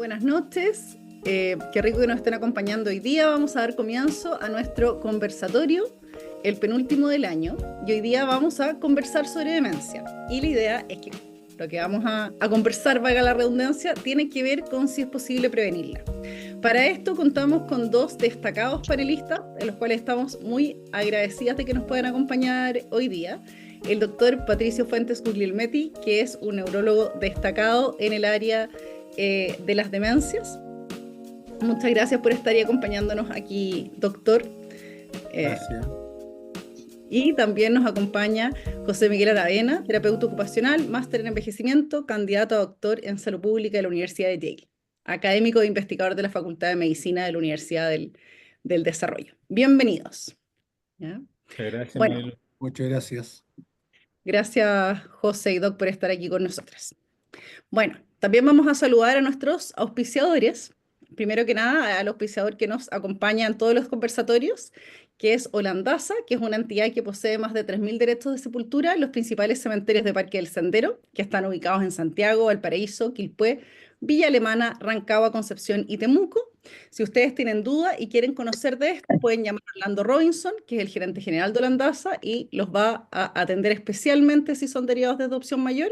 Buenas noches. Qué rico que nos estén acompañando hoy día. Vamos a dar comienzo a nuestro conversatorio, el penúltimo del año. Y hoy día vamos a conversar sobre demencia. Y la idea es que lo que vamos a conversar, valga la redundancia, tiene que ver con si es posible prevenirla. Para esto contamos con dos destacados panelistas, de los cuales estamos muy agradecidas de que nos puedan acompañar hoy día. El doctor Patricio Fuentes Guglielmetti, que es un neurólogo destacado en el área de las demencias. Muchas gracias por estar y acompañándonos aquí, doctor. Gracias. Y también nos acompaña José Miguel Aravena, terapeuta ocupacional, máster en envejecimiento, candidato a doctor en salud pública de la Universidad de Yale, académico e investigador de la Facultad de Medicina de la Universidad del Desarrollo. Bienvenidos. ¿Ya? Muchas gracias, Bueno, Marilu. Muchas gracias. gracias José y Doc por estar aquí con nosotros. Bueno, también vamos a saludar a nuestros auspiciadores. Primero que nada, al auspiciador que nos acompaña en todos los conversatorios, que es Holandasa, que es una entidad que posee más de 3.000 derechos de sepultura en los principales cementerios de Parque del Sendero, que están ubicados en Santiago, Valparaíso, Quilpué, Villa Alemana, Rancagua, Concepción y Temuco. Si ustedes tienen duda y quieren conocer de esto, pueden llamar a Orlando Robinson, que es el gerente general de Holandasa, y los va a atender especialmente si son derivados de adopción mayor.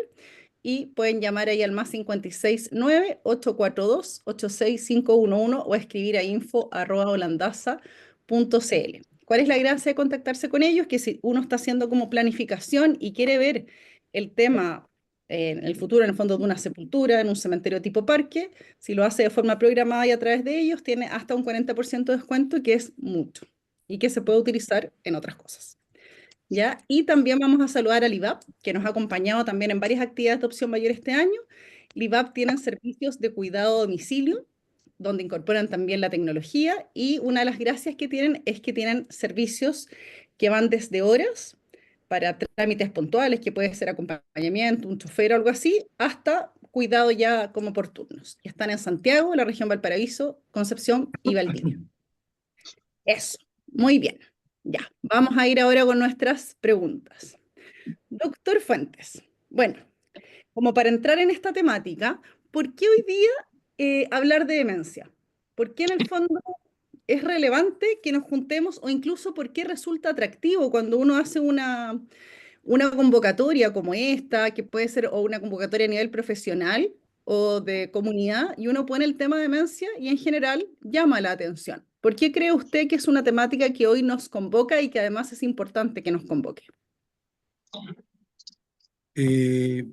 Y pueden llamar ahí al más 569-842-86511 o escribir a info@holandasa.cl. ¿Cuál es la gracia de contactarse con ellos? Que si uno está haciendo como planificación y quiere ver el tema en el futuro, en el fondo de una sepultura, en un cementerio tipo parque, si lo hace de forma programada y a través de ellos, tiene hasta un 40% de descuento, que es mucho y que se puede utilizar en otras cosas. ¿Ya? Y también vamos a saludar a Livap, que nos ha acompañado también en varias actividades de opción mayor este año. Livap tienen servicios de cuidado a domicilio, donde incorporan también la tecnología, y una de las gracias que tienen es que tienen servicios que van desde horas para trámites puntuales, que puede ser acompañamiento, un chofer o algo así, hasta cuidado ya como por turnos. Y están en Santiago, la región Valparaíso, Concepción y Valdivia. Eso, muy bien. Ya, vamos a ir ahora con nuestras preguntas. Doctor Fuentes, bueno, como para entrar en esta temática, ¿por qué hoy día hablar de demencia? ¿Por qué en el fondo es relevante que nos juntemos o incluso por qué resulta atractivo cuando uno hace una convocatoria como esta, que puede ser o una convocatoria a nivel profesional o de comunidad, y uno pone el tema de demencia y en general llama la atención? ¿Por qué cree usted que es una temática que hoy nos convoca y que además es importante que nos convoque?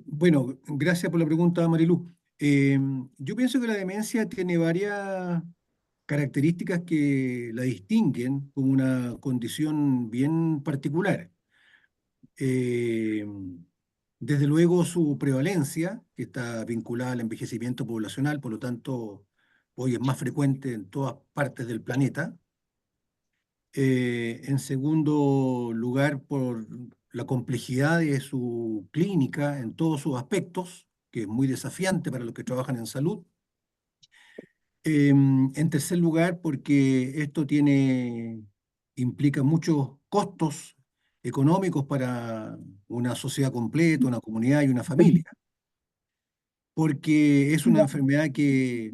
Bueno, gracias por la pregunta, Marilu. Yo pienso que la demencia tiene varias características que la distinguen como una condición bien particular. Eh, Desde luego su prevalencia, que está vinculada al envejecimiento poblacional, por lo tanto, hoy es más frecuente en todas partes del planeta. En segundo lugar, por la complejidad de su clínica en todos sus aspectos, que es muy desafiante para los que trabajan en salud. En tercer lugar, porque esto implica muchos costos económicos para una sociedad completa, una comunidad y una familia, porque es una enfermedad que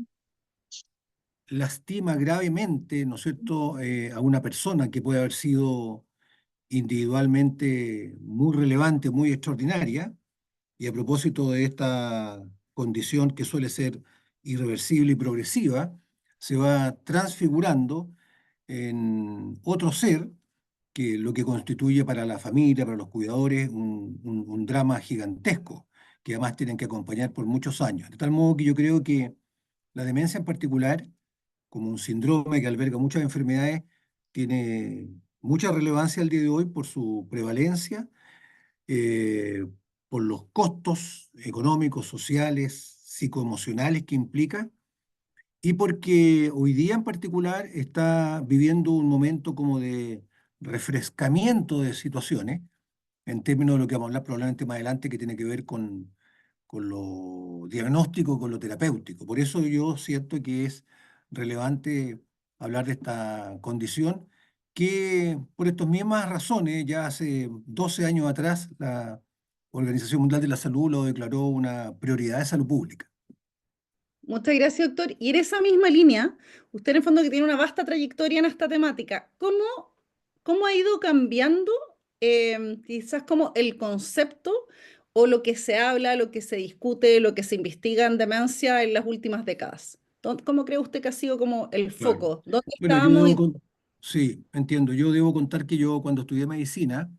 lastima gravemente, ¿no es cierto?, a una persona que puede haber sido individualmente muy relevante, muy extraordinaria, y a propósito de esta condición que suele ser irreversible y progresiva, se va transfigurando en otro ser que lo que constituye para la familia, para los cuidadores, un drama gigantesco, que además tienen que acompañar por muchos años. De tal modo que yo creo que la demencia en particular, como un síndrome que alberga muchas enfermedades, tiene mucha relevancia al día de hoy por su prevalencia, eh, por los costos económicos, sociales, psicoemocionales que implica, y porque hoy día en particular está viviendo un momento como de refrescamiento de situaciones, en términos de lo que vamos a hablar probablemente más adelante, que tiene que ver con lo diagnóstico, con lo terapéutico. Por eso yo siento que es relevante hablar de esta condición, que por estas mismas razones, ya hace 12 años atrás, la Organización Mundial de la Salud lo declaró una prioridad de salud pública. Muchas gracias, doctor. Y en esa misma línea, usted en el fondo que tiene una vasta trayectoria en esta temática, ¿cómo ha ido cambiando quizás como el concepto o lo que se habla, lo que se discute, lo que se investiga en demencia en las últimas décadas? ¿Cómo cree usted que ha sido como el Claro. foco? ¿Dónde Bueno, yo estábamos? sí, entiendo. Yo debo contar que yo cuando estudié medicina,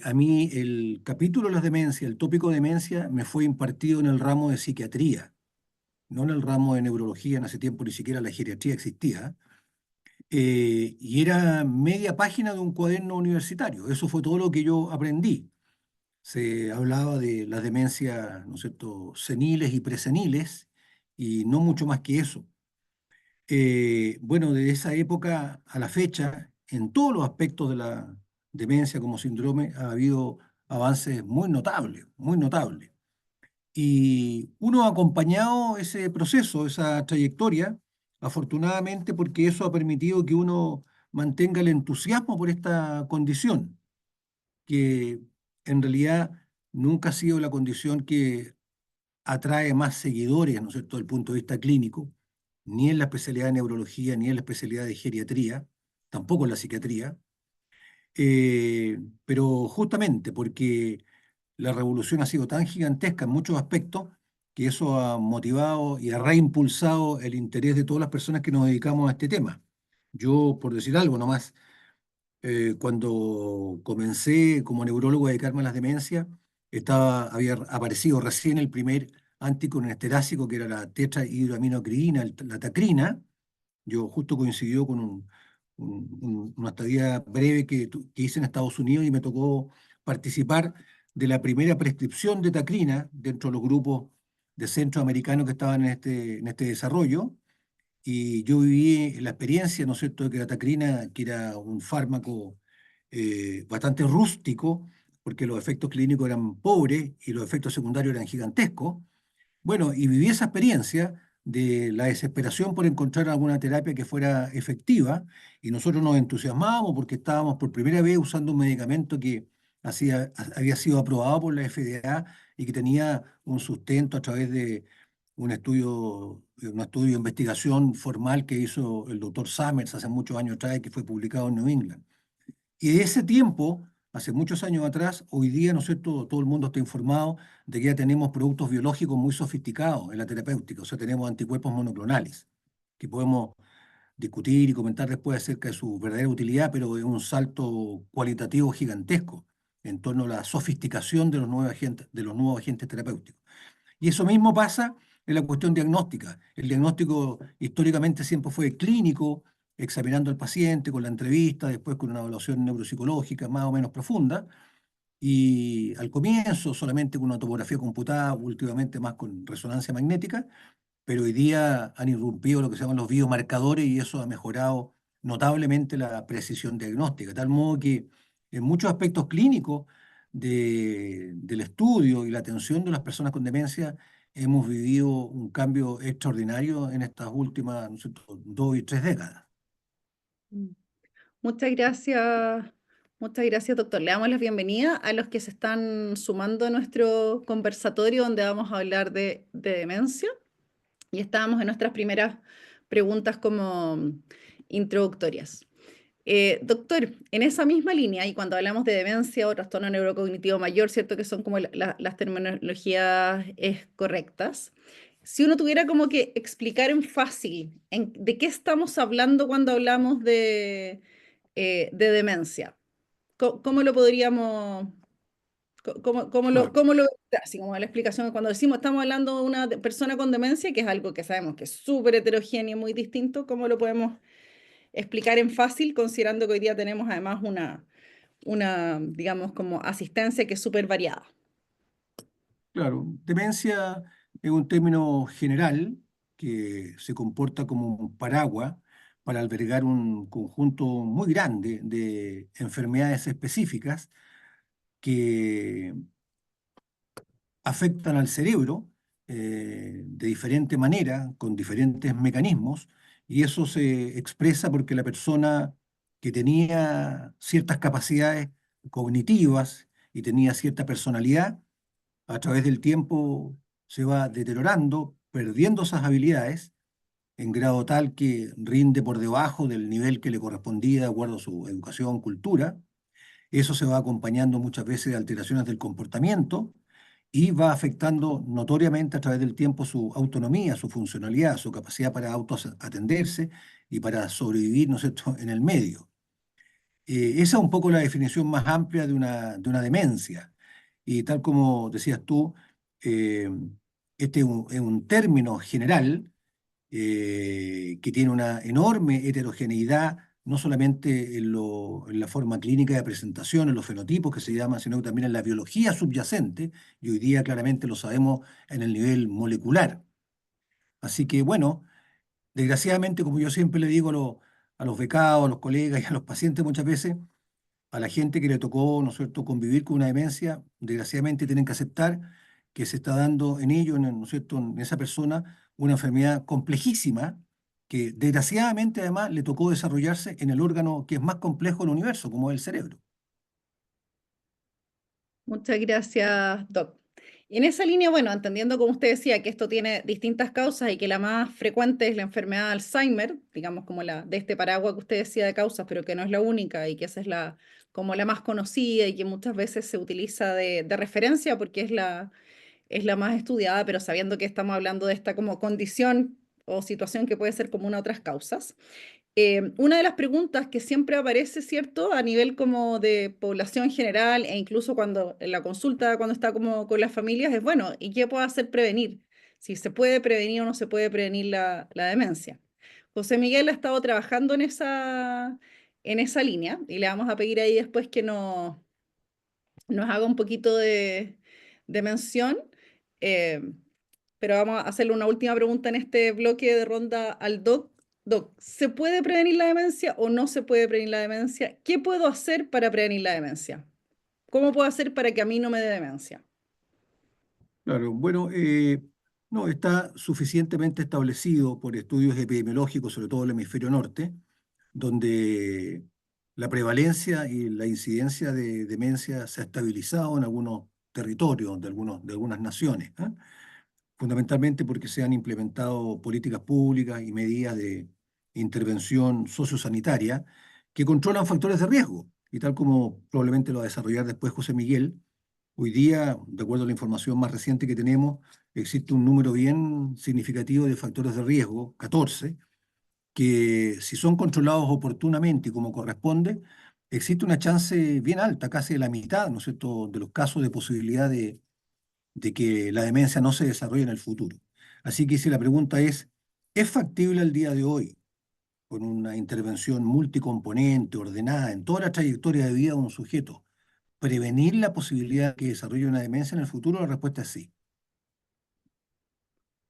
a mí el capítulo de las demencias, el tópico de demencia, me fue impartido en el ramo de psiquiatría, no en el ramo de neurología. En ese tiempo ni siquiera la geriatría existía. Y era media página de un cuaderno universitario. Eso fue todo lo que yo aprendí. Se hablaba de las demencias, ¿no es cierto?, seniles y preseniles, y no mucho más que eso. Bueno, de esa época a la fecha, en todos los aspectos de la demencia como síndrome, ha habido avances muy notables, muy notables. Y uno ha acompañado ese proceso, esa trayectoria, afortunadamente, porque eso ha permitido que uno mantenga el entusiasmo por esta condición, que en realidad nunca ha sido la condición que atrae más seguidores, ¿no es cierto?, desde el punto de vista clínico, ni en la especialidad de neurología, ni en la especialidad de geriatría, tampoco en la psiquiatría, pero justamente porque la revolución ha sido tan gigantesca en muchos aspectos que eso ha motivado y ha reimpulsado el interés de todas las personas que nos dedicamos a este tema. Yo, por decir algo nomás, cuando comencé como neurólogo a dedicarme a las demencias, había aparecido recién el primer anticolinesterásico, que era la tetrahidroaminocrina, la tacrina. Yo justo coincidió con una estadía breve que hice en Estados Unidos y me tocó participar de la primera prescripción de tacrina dentro de los grupos de centroamericanos que estaban en este desarrollo. Y yo viví la experiencia, ¿no es cierto?, de que la tacrina, que era un fármaco bastante rústico, porque los efectos clínicos eran pobres y los efectos secundarios eran gigantescos. Bueno, y viví esa experiencia de la desesperación por encontrar alguna terapia que fuera efectiva, y nosotros nos entusiasmábamos porque estábamos por primera vez usando un medicamento que había sido aprobado por la FDA y que tenía un sustento a través de un estudio de investigación formal que hizo el doctor Summers hace muchos años atrás y que fue publicado en New England. Y de ese tiempo, hace muchos años atrás, hoy día, ¿no es cierto?, todo el mundo está informado de que ya tenemos productos biológicos muy sofisticados en la terapéutica. O sea, tenemos anticuerpos monoclonales, que podemos discutir y comentar después acerca de su verdadera utilidad, pero es un salto cualitativo gigantesco en torno a la sofisticación de los nuevos agentes terapéuticos. Y eso mismo pasa en la cuestión diagnóstica. El diagnóstico históricamente siempre fue clínico, examinando al paciente con la entrevista, después con una evaluación neuropsicológica más o menos profunda, y al comienzo solamente con una tomografía computada, últimamente más con resonancia magnética, pero hoy día han irrumpido lo que se llaman los biomarcadores y eso ha mejorado notablemente la precisión diagnóstica, de tal modo que en muchos aspectos clínicos del estudio y la atención de las personas con demencia hemos vivido un cambio extraordinario en estas últimas, ¿no sé, 2 y 3 décadas. Mm. Muchas gracias, muchas gracias, doctor. Le damos la bienvenida a los que se están sumando a nuestro conversatorio donde vamos a hablar de demencia. Y estábamos en nuestras primeras preguntas como introductorias. Doctor, en esa misma línea, y cuando hablamos de demencia o trastorno neurocognitivo mayor, ¿cierto? Que son como las terminologías correctas. Si uno tuviera como que explicar en fácil de qué estamos hablando cuando hablamos de demencia, ¿cómo lo podríamos, Claro, cómo lo, así como la explicación, cuando decimos estamos hablando de una persona con demencia, que es algo que sabemos que es súper heterogéneo y muy distinto, ¿cómo lo podemos explicar en fácil, considerando que hoy día tenemos además digamos, como asistencia que es súper variada? claro. Demencia es un término general que se comporta como un paraguas para albergar un conjunto muy grande de enfermedades específicas que afectan al cerebro de diferente manera, con diferentes mecanismos, y eso se expresa porque la persona que tenía ciertas capacidades cognitivas y tenía cierta personalidad, a través del tiempo se va deteriorando, perdiendo esas habilidades en grado tal que rinde por debajo del nivel que le correspondía de acuerdo a su educación, cultura. Eso se va acompañando muchas veces de alteraciones del comportamiento y va afectando notoriamente a través del tiempo su autonomía, su funcionalidad, su capacidad para autoatenderse y para sobrevivir, ¿no es cierto?, en el medio. Esa es un poco la definición más amplia de una demencia. Y tal como decías tú, eh, este es un término general que tiene una enorme heterogeneidad, no solamente en la forma clínica de presentación, en los fenotipos que se llaman, sino también en la biología subyacente, y hoy día claramente lo sabemos en el nivel molecular. Así que bueno, desgraciadamente, como yo siempre le digo a los becados, a los colegas y a los pacientes muchas veces, a la gente que le tocó, ¿no es cierto?, convivir con una demencia, desgraciadamente tienen que aceptar que se está dando en ello, ¿no es cierto?, en esa persona, una enfermedad complejísima que desgraciadamente además le tocó desarrollarse en el órgano que es más complejo del universo, como es el cerebro. Muchas gracias, Doc. Y en esa línea, bueno, entendiendo como usted decía que esto tiene distintas causas y que la más frecuente es la enfermedad de Alzheimer, digamos como la de este paraguas que usted decía de causas, pero que no es la única y que esa es la como la más conocida y que muchas veces se utiliza de referencia porque es la más estudiada, pero sabiendo que estamos hablando de esta como condición o situación que puede ser común a otras causas. Una de las preguntas que siempre aparece, ¿cierto? A nivel como de población general e incluso cuando en la consulta, cuando está como con las familias, es bueno, ¿y qué puedo hacer prevenir? Si se puede prevenir o no se puede prevenir la demencia. José Miguel ha estado trabajando en esa línea y le vamos a pedir ahí después que nos haga un poquito de mención. Eh, pero vamos a hacerle una última pregunta en este bloque de ronda al Doc. Doc, ¿se puede prevenir la demencia o no se puede prevenir la demencia? ¿Qué puedo hacer para prevenir la demencia? ¿Cómo puedo hacer para que a mí no me dé demencia? Claro, bueno, no, está suficientemente establecido por estudios epidemiológicos, sobre todo en el hemisferio norte, donde la prevalencia y la incidencia de demencia se ha estabilizado en algunos territorios de algunas naciones, ¿ah? Fundamentalmente porque se han implementado políticas públicas y medidas de intervención sociosanitaria que controlan factores de riesgo. Y tal como probablemente lo va a desarrollar después José Miguel, hoy día, de acuerdo a la información más reciente que tenemos, existe un número bien significativo de factores de riesgo, 14, que si son controlados oportunamente y como corresponde, existe una chance bien alta, casi de la mitad, ¿no es cierto?, de los casos de posibilidad de que la demencia no se desarrolle en el futuro. Así que si la pregunta ¿es factible al día de hoy, con una intervención multicomponente, ordenada en toda la trayectoria de vida de un sujeto, prevenir la posibilidad de que desarrolle una demencia en el futuro? La respuesta es sí.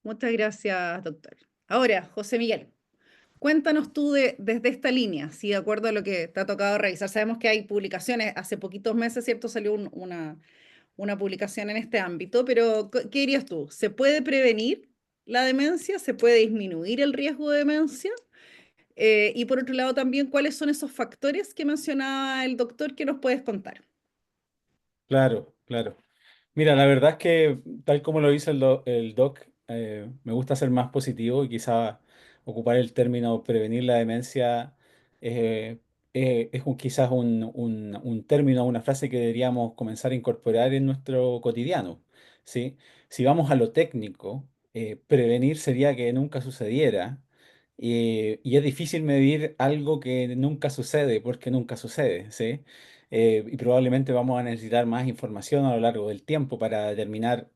Muchas gracias, doctor. Ahora, José Miguel, cuéntanos tú desde esta línea, si de acuerdo a lo que te ha tocado revisar. Sabemos que hay publicaciones, hace poquitos meses, ¿cierto? Salió una publicación en este ámbito, pero ¿qué dirías tú? ¿Se puede prevenir la demencia? ¿Se puede disminuir el riesgo de demencia? Y por otro lado también, ¿cuáles son esos factores que mencionaba el doctor que nos puedes contar? Claro, claro. Mira, la verdad es que tal como lo dice el doc, me gusta ser más positivo y quizá ocupar el término prevenir la demencia eh, es quizás un término, una frase que deberíamos comenzar a incorporar en nuestro cotidiano, ¿sí? Si vamos a lo técnico, prevenir sería que nunca sucediera y es difícil medir algo que nunca sucede porque nunca sucede, ¿sí? Y probablemente vamos a necesitar más información a lo largo del tiempo para determinar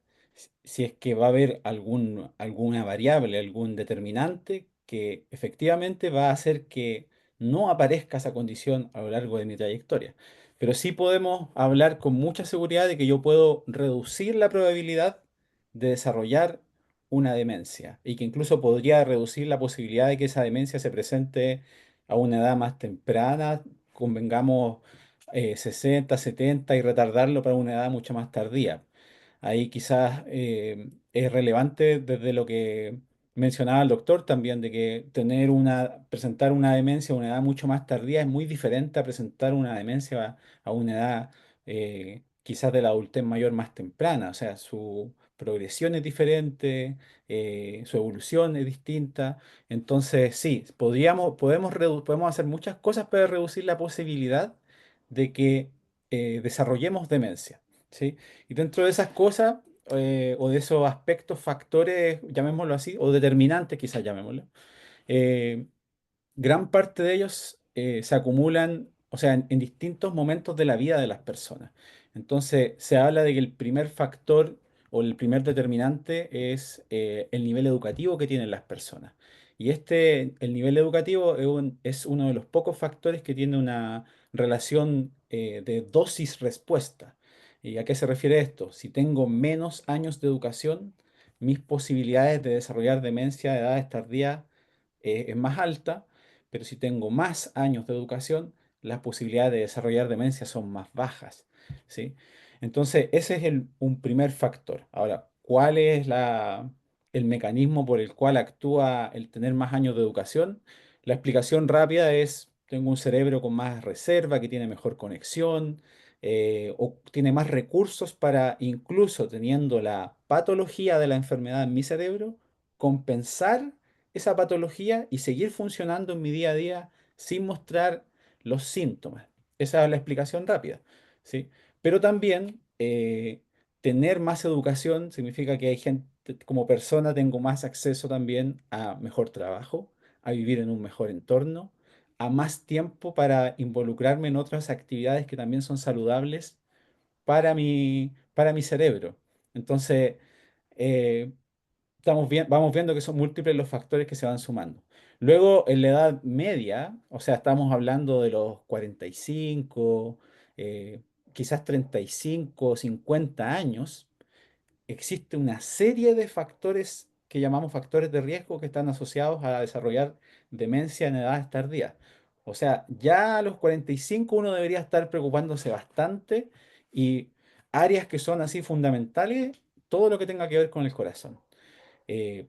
si es que va a haber alguna variable, algún determinante que efectivamente va a hacer que no aparezca esa condición a lo largo de mi trayectoria. Pero sí podemos hablar con mucha seguridad de que yo puedo reducir la probabilidad de desarrollar una demencia y que incluso podría reducir la posibilidad de que esa demencia se presente a una edad más temprana, convengamos 60, 70 y retardarlo para una edad mucho más tardía. Ahí quizás es relevante desde lo que mencionaba el doctor también, de que presentar una demencia a una edad mucho más tardía es muy diferente a presentar una demencia a una edad quizás de la adultez mayor más temprana. O sea, su progresión es diferente, su evolución es distinta. Entonces, sí, podemos hacer muchas cosas para reducir la posibilidad de que desarrollemos demencia, ¿sí? Y dentro de esas cosas, o de esos aspectos, factores, llamémoslo así, o determinantes, quizás llamémoslo, eh, gran parte de ellos se acumulan, o sea, en distintos momentos de la vida de las personas. Entonces, se habla de que el primer factor o el primer determinante es el nivel educativo que tienen las personas. Y el nivel educativo es uno de los pocos factores que tiene una relación de dosis-respuesta. ¿Y a qué se refiere esto? Si tengo menos años de educación, mis posibilidades de desarrollar demencia de edades tardías es más alta, pero si tengo más años de educación, las posibilidades de desarrollar demencia son más bajas, ¿sí? Entonces, ese es un primer factor. Ahora, ¿cuál es el mecanismo por el cual actúa el tener más años de educación? La explicación rápida es, tengo un cerebro con más reserva, que tiene mejor conexión, o tiene más recursos para, incluso teniendo la patología de la enfermedad en mi cerebro, compensar esa patología y seguir funcionando en mi día a día sin mostrar los síntomas. Esa es la explicación rápida, ¿sí? Pero también tener más educación significa que hay gente, como persona tengo más acceso también a mejor trabajo, a vivir en un mejor entorno, a más tiempo para involucrarme en otras actividades que también son saludables para mi cerebro. Entonces, eh, vamos viendo que son múltiples los factores que se van sumando. Luego, en la edad media, o sea, estamos hablando de los 45, eh, quizás 35, 50 años, existe una serie de factores que llamamos factores de riesgo que están asociados a desarrollar demencia en edades tardías. O sea, ya a los 45 uno debería estar preocupándose bastante, y áreas que son así fundamentales, todo lo que tenga que ver con el corazón. Eh,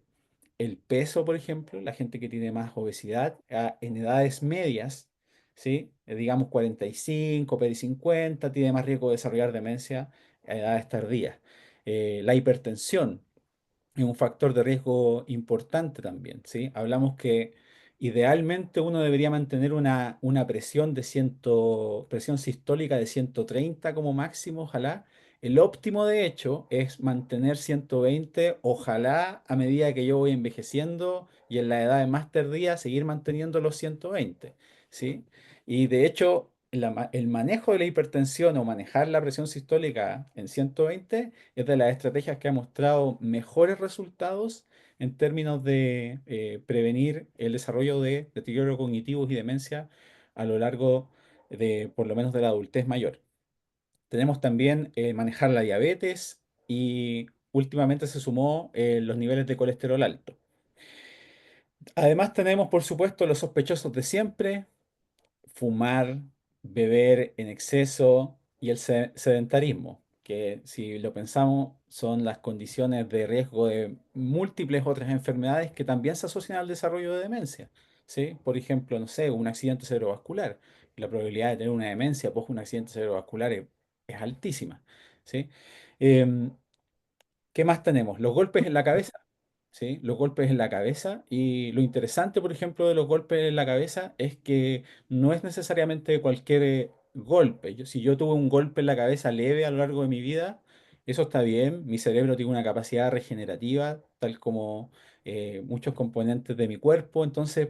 el peso, por ejemplo, la gente que tiene más obesidad en edades medias, ¿sí? Digamos 45, 50, tiene más riesgo de desarrollar demencia a edades tardías. La hipertensión es un factor de riesgo importante también, ¿sí? Hablamos que idealmente uno debería mantener una presión presión sistólica de 130 como máximo, ojalá. El óptimo, de hecho, es mantener 120, ojalá a medida que yo voy envejeciendo y en la edad más tardía, seguir manteniendo los 120, ¿sí? Y de hecho, el manejo de la hipertensión o manejar la presión sistólica en 120 es de las estrategias que ha mostrado mejores resultados en términos de prevenir el desarrollo de deterioro cognitivo y demencia a lo largo de, por lo menos, de la adultez mayor. Tenemos también manejar la diabetes, y últimamente se sumó los niveles de colesterol alto. Además tenemos, por supuesto, los sospechosos de siempre: fumar, beber en exceso y el sedentarismo, que si lo pensamos son las condiciones de riesgo de múltiples otras enfermedades que también se asocian al desarrollo de demencia, ¿sí? Por ejemplo, no sé, un accidente cerebrovascular. La probabilidad de tener una demencia post un accidente cerebrovascular es altísima, ¿sí? Em, ¿Qué más tenemos? Los golpes en la cabeza. ¿Sí? Los golpes en la cabeza. Y lo interesante, por ejemplo, de los golpes en la cabeza es que no es necesariamente cualquier golpe. Si yo tuve un golpe en la cabeza leve a lo largo de mi vida, eso está bien. Mi cerebro tiene una capacidad regenerativa, tal como muchos componentes de mi cuerpo. Entonces,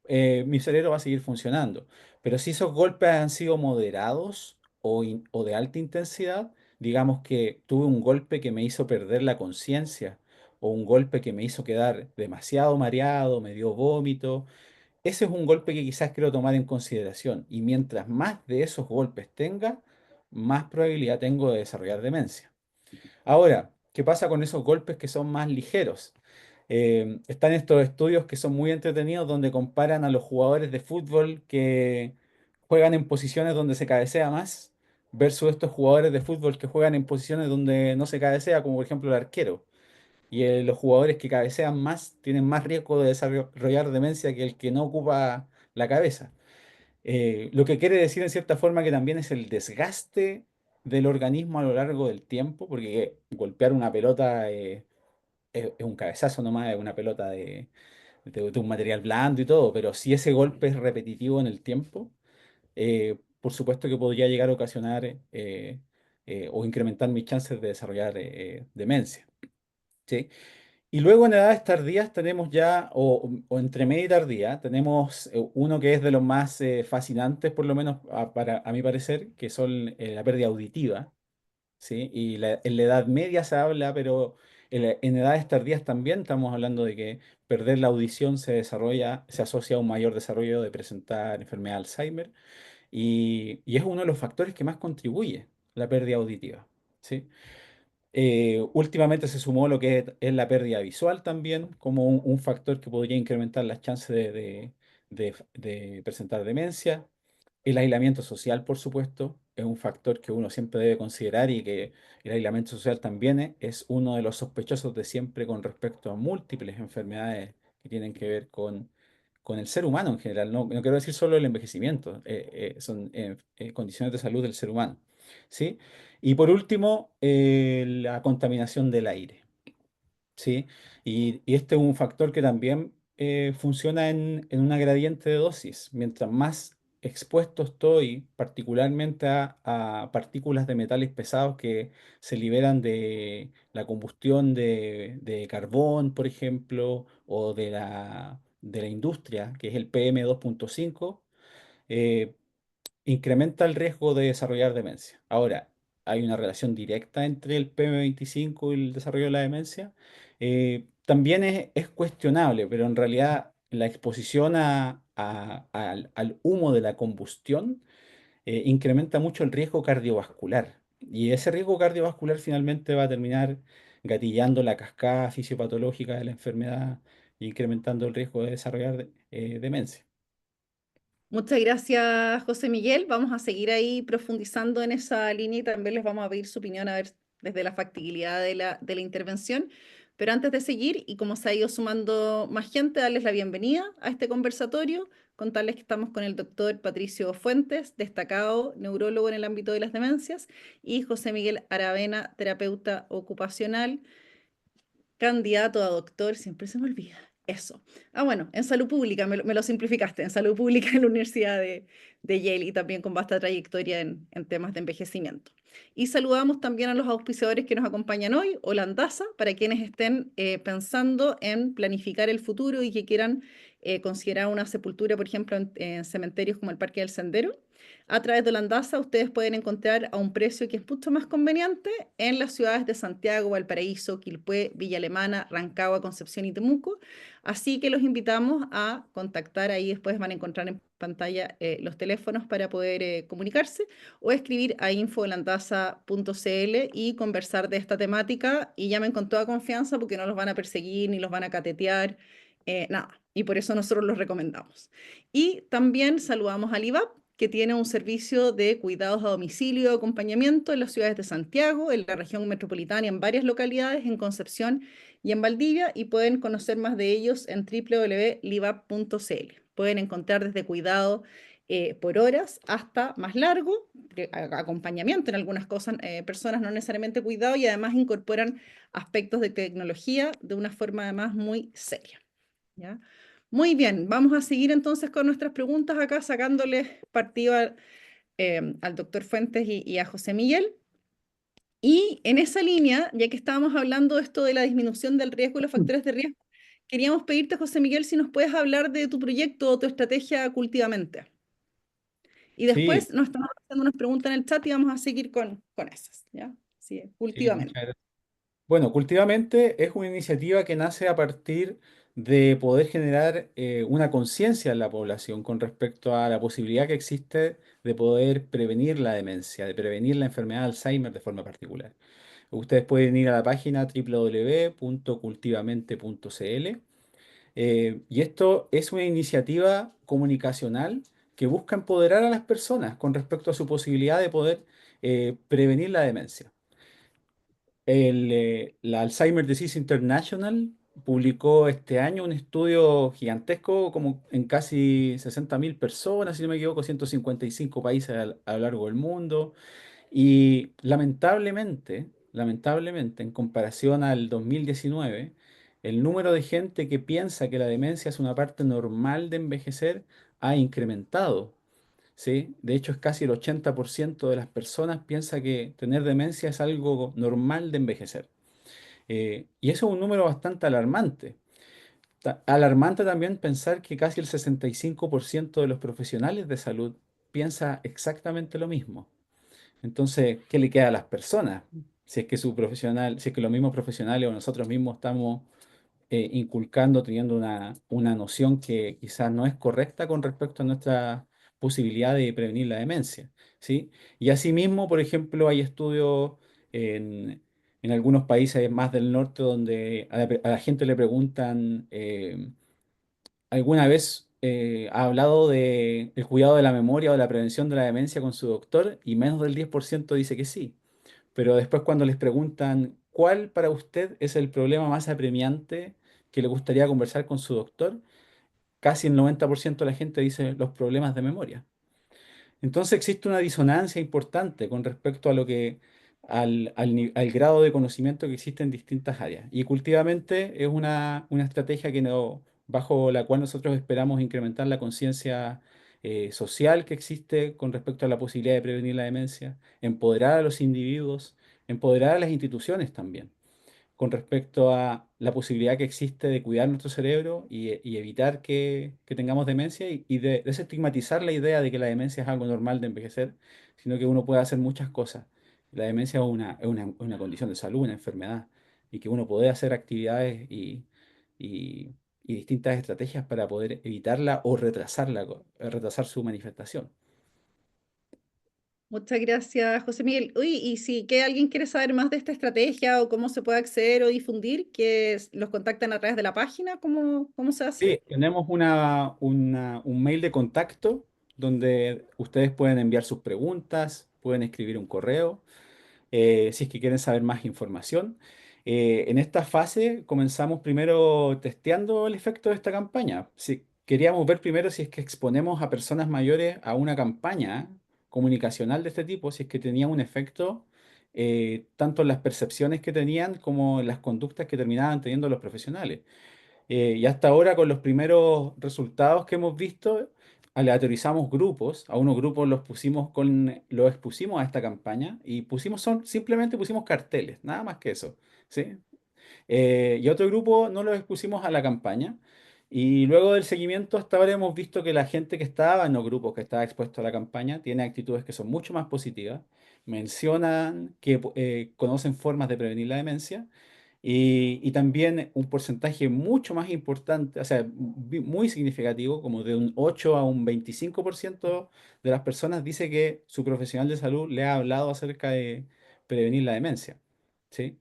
mi cerebro va a seguir funcionando. Pero si esos golpes han sido moderados o de alta intensidad, digamos que tuve un golpe que me hizo perder la conciencia, o un golpe que me hizo quedar demasiado mareado, me dio vómito, ese es un golpe que quizás quiero tomar en consideración. Y mientras más de esos golpes tenga, más probabilidad tengo de desarrollar demencia. Ahora, ¿qué pasa con esos golpes que son más ligeros? Están estos estudios que son muy entretenidos, donde comparan a los jugadores de fútbol que juegan en posiciones donde se cabecea más versus estos jugadores de fútbol que juegan en posiciones donde no se cabecea, como por ejemplo el arquero. Y los jugadores que cabecean más tienen más riesgo de desarrollar demencia que el que no ocupa la cabeza. Lo que quiere decir en cierta forma que también es el desgaste del organismo a lo largo del tiempo, porque golpear una pelota es un cabezazo nomás, es una pelota de un material blando y todo, pero si ese golpe es repetitivo en el tiempo, por supuesto que podría llegar a ocasionar o incrementar mis chances de desarrollar demencia. ¿Sí? Y luego en edades tardías tenemos ya, o entre media y tardía, tenemos uno que es de los más fascinantes, por lo menos a mi parecer, que son la pérdida auditiva. ¿Sí? Y en la edad media se habla, pero en edades tardías también estamos hablando de que perder la audición se desarrolla, se asocia a un mayor desarrollo de presentar enfermedad de Alzheimer y es uno de los factores que más contribuye la pérdida auditiva. ¿Sí? Últimamente se sumó lo que es la pérdida visual también como un factor que podría incrementar las chances de presentar demencia. El aislamiento social, por supuesto, es un factor que uno siempre debe considerar y que el aislamiento social también es uno de los sospechosos de siempre con respecto a múltiples enfermedades que tienen que ver con el ser humano en general. No, no quiero decir solo el envejecimiento, son condiciones de salud del ser humano. ¿Sí? Y por último, la contaminación del aire. ¿Sí? Y este es un factor que también funciona en una gradiente de dosis. Mientras más expuesto estoy, particularmente a partículas de metales pesados que se liberan de la combustión de carbón, por ejemplo, o de la industria, que es el PM2.5, eh, incrementa el riesgo de desarrollar demencia. Ahora, ¿hay una relación directa entre el PM25 y el desarrollo de la demencia? También es cuestionable, pero en realidad la exposición al humo de la combustión incrementa mucho el riesgo cardiovascular. Y ese riesgo cardiovascular finalmente va a terminar gatillando la cascada fisiopatológica de la enfermedad e incrementando el riesgo de desarrollar demencia. Muchas gracias, José Miguel. Vamos a seguir ahí profundizando en esa línea y también les vamos a pedir su opinión a ver desde la factibilidad de la intervención. Pero antes de seguir, y como se ha ido sumando más gente, darles la bienvenida a este conversatorio, contarles que estamos con el doctor Patricio Fuentes, destacado neurólogo en el ámbito de las demencias, y José Miguel Aravena, terapeuta ocupacional, candidato a doctor, siempre se me olvida. Eso. Ah, bueno, en salud pública, me lo simplificaste, en salud pública en la Universidad de Yale y también con vasta trayectoria en temas de envejecimiento. Y saludamos también a los auspiciadores que nos acompañan hoy, Holandasa, para quienes estén pensando en planificar el futuro y que quieran considerar una sepultura, por ejemplo, en cementerios como el Parque del Sendero. A través de Holandasa ustedes pueden encontrar a un precio que es mucho más conveniente en las ciudades de Santiago, Valparaíso, Quilpué, Villa Alemana, Rancagua, Concepción y Temuco. Así que los invitamos a contactar, ahí después van a encontrar en pantalla los teléfonos para poder comunicarse o escribir a infoholandasa.cl y conversar de esta temática y llamen con toda confianza porque no los van a perseguir ni los van a catetear, nada. Y por eso nosotros los recomendamos. Y también saludamos al IVAP, que tiene un servicio de cuidados a domicilio y acompañamiento en las ciudades de Santiago, en la región metropolitana, y en varias localidades, en Concepción y en Valdivia, y pueden conocer más de ellos en www.livap.cl. Pueden encontrar desde cuidado por horas hasta más largo, acompañamiento en algunas cosas, personas no necesariamente cuidado, y además incorporan aspectos de tecnología de una forma además muy seria. ¿Ya? Muy bien, vamos a seguir entonces con nuestras preguntas acá, sacándole partido al doctor Fuentes y a José Miguel. Y en esa línea, ya que estábamos hablando de esto de la disminución del riesgo y los factores de riesgo, queríamos pedirte, José Miguel, si nos puedes hablar de tu proyecto o tu estrategia Cultivamente. Y Sí, después nos estamos haciendo unas preguntas en el chat y vamos a seguir con esas, ¿ya? Sí, sí, Cultivamente. muchas gracias. Bueno, Cultivamente es una iniciativa que nace a partir de poder generar una conciencia en la población con respecto a la posibilidad que existe de poder prevenir la demencia, de prevenir la enfermedad de Alzheimer de forma particular. Ustedes pueden ir a la página www.cultivamente.cl y esto es una iniciativa comunicacional que busca empoderar a las personas con respecto a su posibilidad de poder prevenir la demencia. La Alzheimer Disease International publicó este año un estudio gigantesco, como en casi 60.000 personas, si no me equivoco, 155 países a lo largo del mundo, Y lamentablemente, en comparación al 2019, el número de gente que piensa que la demencia es una parte normal de envejecer ha incrementado, ¿sí? De hecho, es casi el 80% de las personas piensa que tener demencia es algo normal de envejecer. Y eso es un número bastante alarmante. Alarmante también pensar que casi el 65% de los profesionales de salud piensa exactamente lo mismo. Entonces, ¿qué le queda a las personas? Si es que su profesional, si es que los mismos profesionales o nosotros mismos estamos inculcando, teniendo una noción que quizás no es correcta con respecto a nuestra posibilidad de prevenir la demencia, ¿sí? Y asimismo, por ejemplo, hay estudios en algunos países más del norte donde a la gente le preguntan, ¿alguna vez ha hablado de el cuidado de la memoria o la prevención de la demencia con su doctor? Y menos del 10% dice que sí. Pero después cuando les preguntan cuál para usted es el problema más apremiante que le gustaría conversar con su doctor, casi el 90% de la gente dice los problemas de memoria. Entonces existe una disonancia importante con respecto a lo que al grado de conocimiento que existe en distintas áreas. Y cultivamente es una estrategia que no, bajo la cual nosotros esperamos incrementar la conciencia social que existe con respecto a la posibilidad de prevenir la demencia, empoderar a los individuos, empoderar a las instituciones también con respecto a la posibilidad que existe de cuidar nuestro cerebro y evitar que tengamos demencia y de desestigmatizar la idea de que la demencia es algo normal de envejecer, sino que uno puede hacer muchas cosas. La demencia es una condición de salud, una enfermedad, y que uno puede hacer actividades y- y distintas estrategias para poder evitarla o retrasarla, retrasar su manifestación. Muchas gracias, José Miguel. Uy, y si que alguien quiere saber más de esta estrategia o cómo se puede acceder o difundir, los contactan a través de la página, ¿cómo se hace? Sí, tenemos un mail de contacto donde ustedes pueden enviar sus preguntas, pueden escribir un correo, si es que quieren saber más información. En esta fase comenzamos primero testeando el efecto de esta campaña. Si, queríamos ver primero si es que exponemos a personas mayores a una campaña comunicacional de este tipo, si es que tenía un efecto tanto en las percepciones que tenían como en las conductas que terminaban teniendo los profesionales. Y hasta ahora, con los primeros resultados que hemos visto, aleatorizamos grupos. A unos grupos los expusimos a esta campaña y simplemente pusimos carteles, nada más que eso, ¿sí? Y otro grupo no los expusimos a la campaña. Y luego del seguimiento, hasta ahora hemos visto que la gente que estaba en los grupos que estaba expuesto a la campaña tiene actitudes que son mucho más positivas. Mencionan que conocen formas de prevenir la demencia y también un porcentaje mucho más importante, o sea, muy significativo, como de un 8 a un 25% de las personas dice que su profesional de salud le ha hablado acerca de prevenir la demencia. ¿Sí?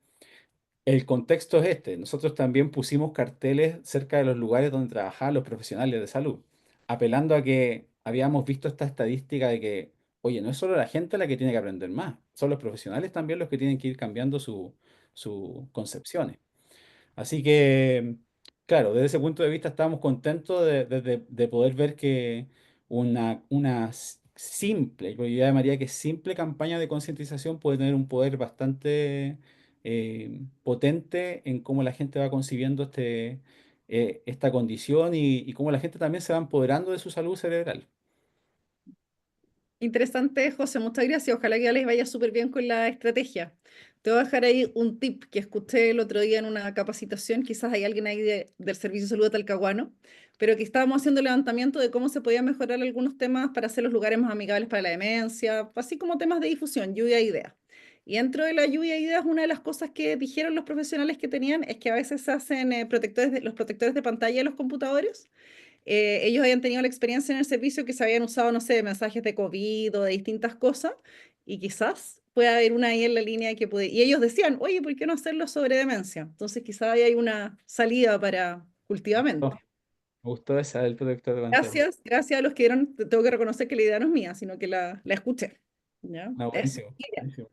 El contexto es este. Nosotros también pusimos carteles cerca de los lugares donde trabajaban los profesionales de salud, apelando a que habíamos visto esta estadística de que, oye, no es solo la gente la que tiene que aprender más, son los profesionales también los que tienen que ir cambiando sus concepciones. Así que, claro, desde ese punto de vista estábamos contentos de poder ver que simple, yo llamaría que simple campaña de concientización puede tener un poder bastante potente en cómo la gente va concibiendo esta condición y cómo la gente también se va empoderando de su salud cerebral. Interesante, José, muchas gracias. Ojalá que ya les vaya súper bien con la estrategia. Te voy a dejar ahí un tip que escuché el otro día en una capacitación. Quizás hay alguien ahí del Servicio de Salud de Talcahuano, pero que estábamos haciendo levantamiento de cómo se podían mejorar algunos temas para hacer los lugares más amigables para la demencia, así como temas de difusión, lluvia de ideas. Y dentro de la lluvia de ideas, una de las cosas que dijeron los profesionales que tenían es que a veces se hacen los protectores de pantalla de los computadores. Ellos habían tenido la experiencia en el servicio que se habían usado, no sé, mensajes de COVID o de distintas cosas, y quizás pueda haber una ahí en la línea que puede... Y ellos decían, oye, ¿por qué no hacerlo sobre demencia? Entonces quizás ahí hay una salida para Oh, cultivamente. me gustó esa del protector de pantalla. Gracias, gracias a los que dieron, tengo que reconocer que la idea no es mía, sino que la escuché. ¿Ya? No, Eso. buenísimo, buenísimo.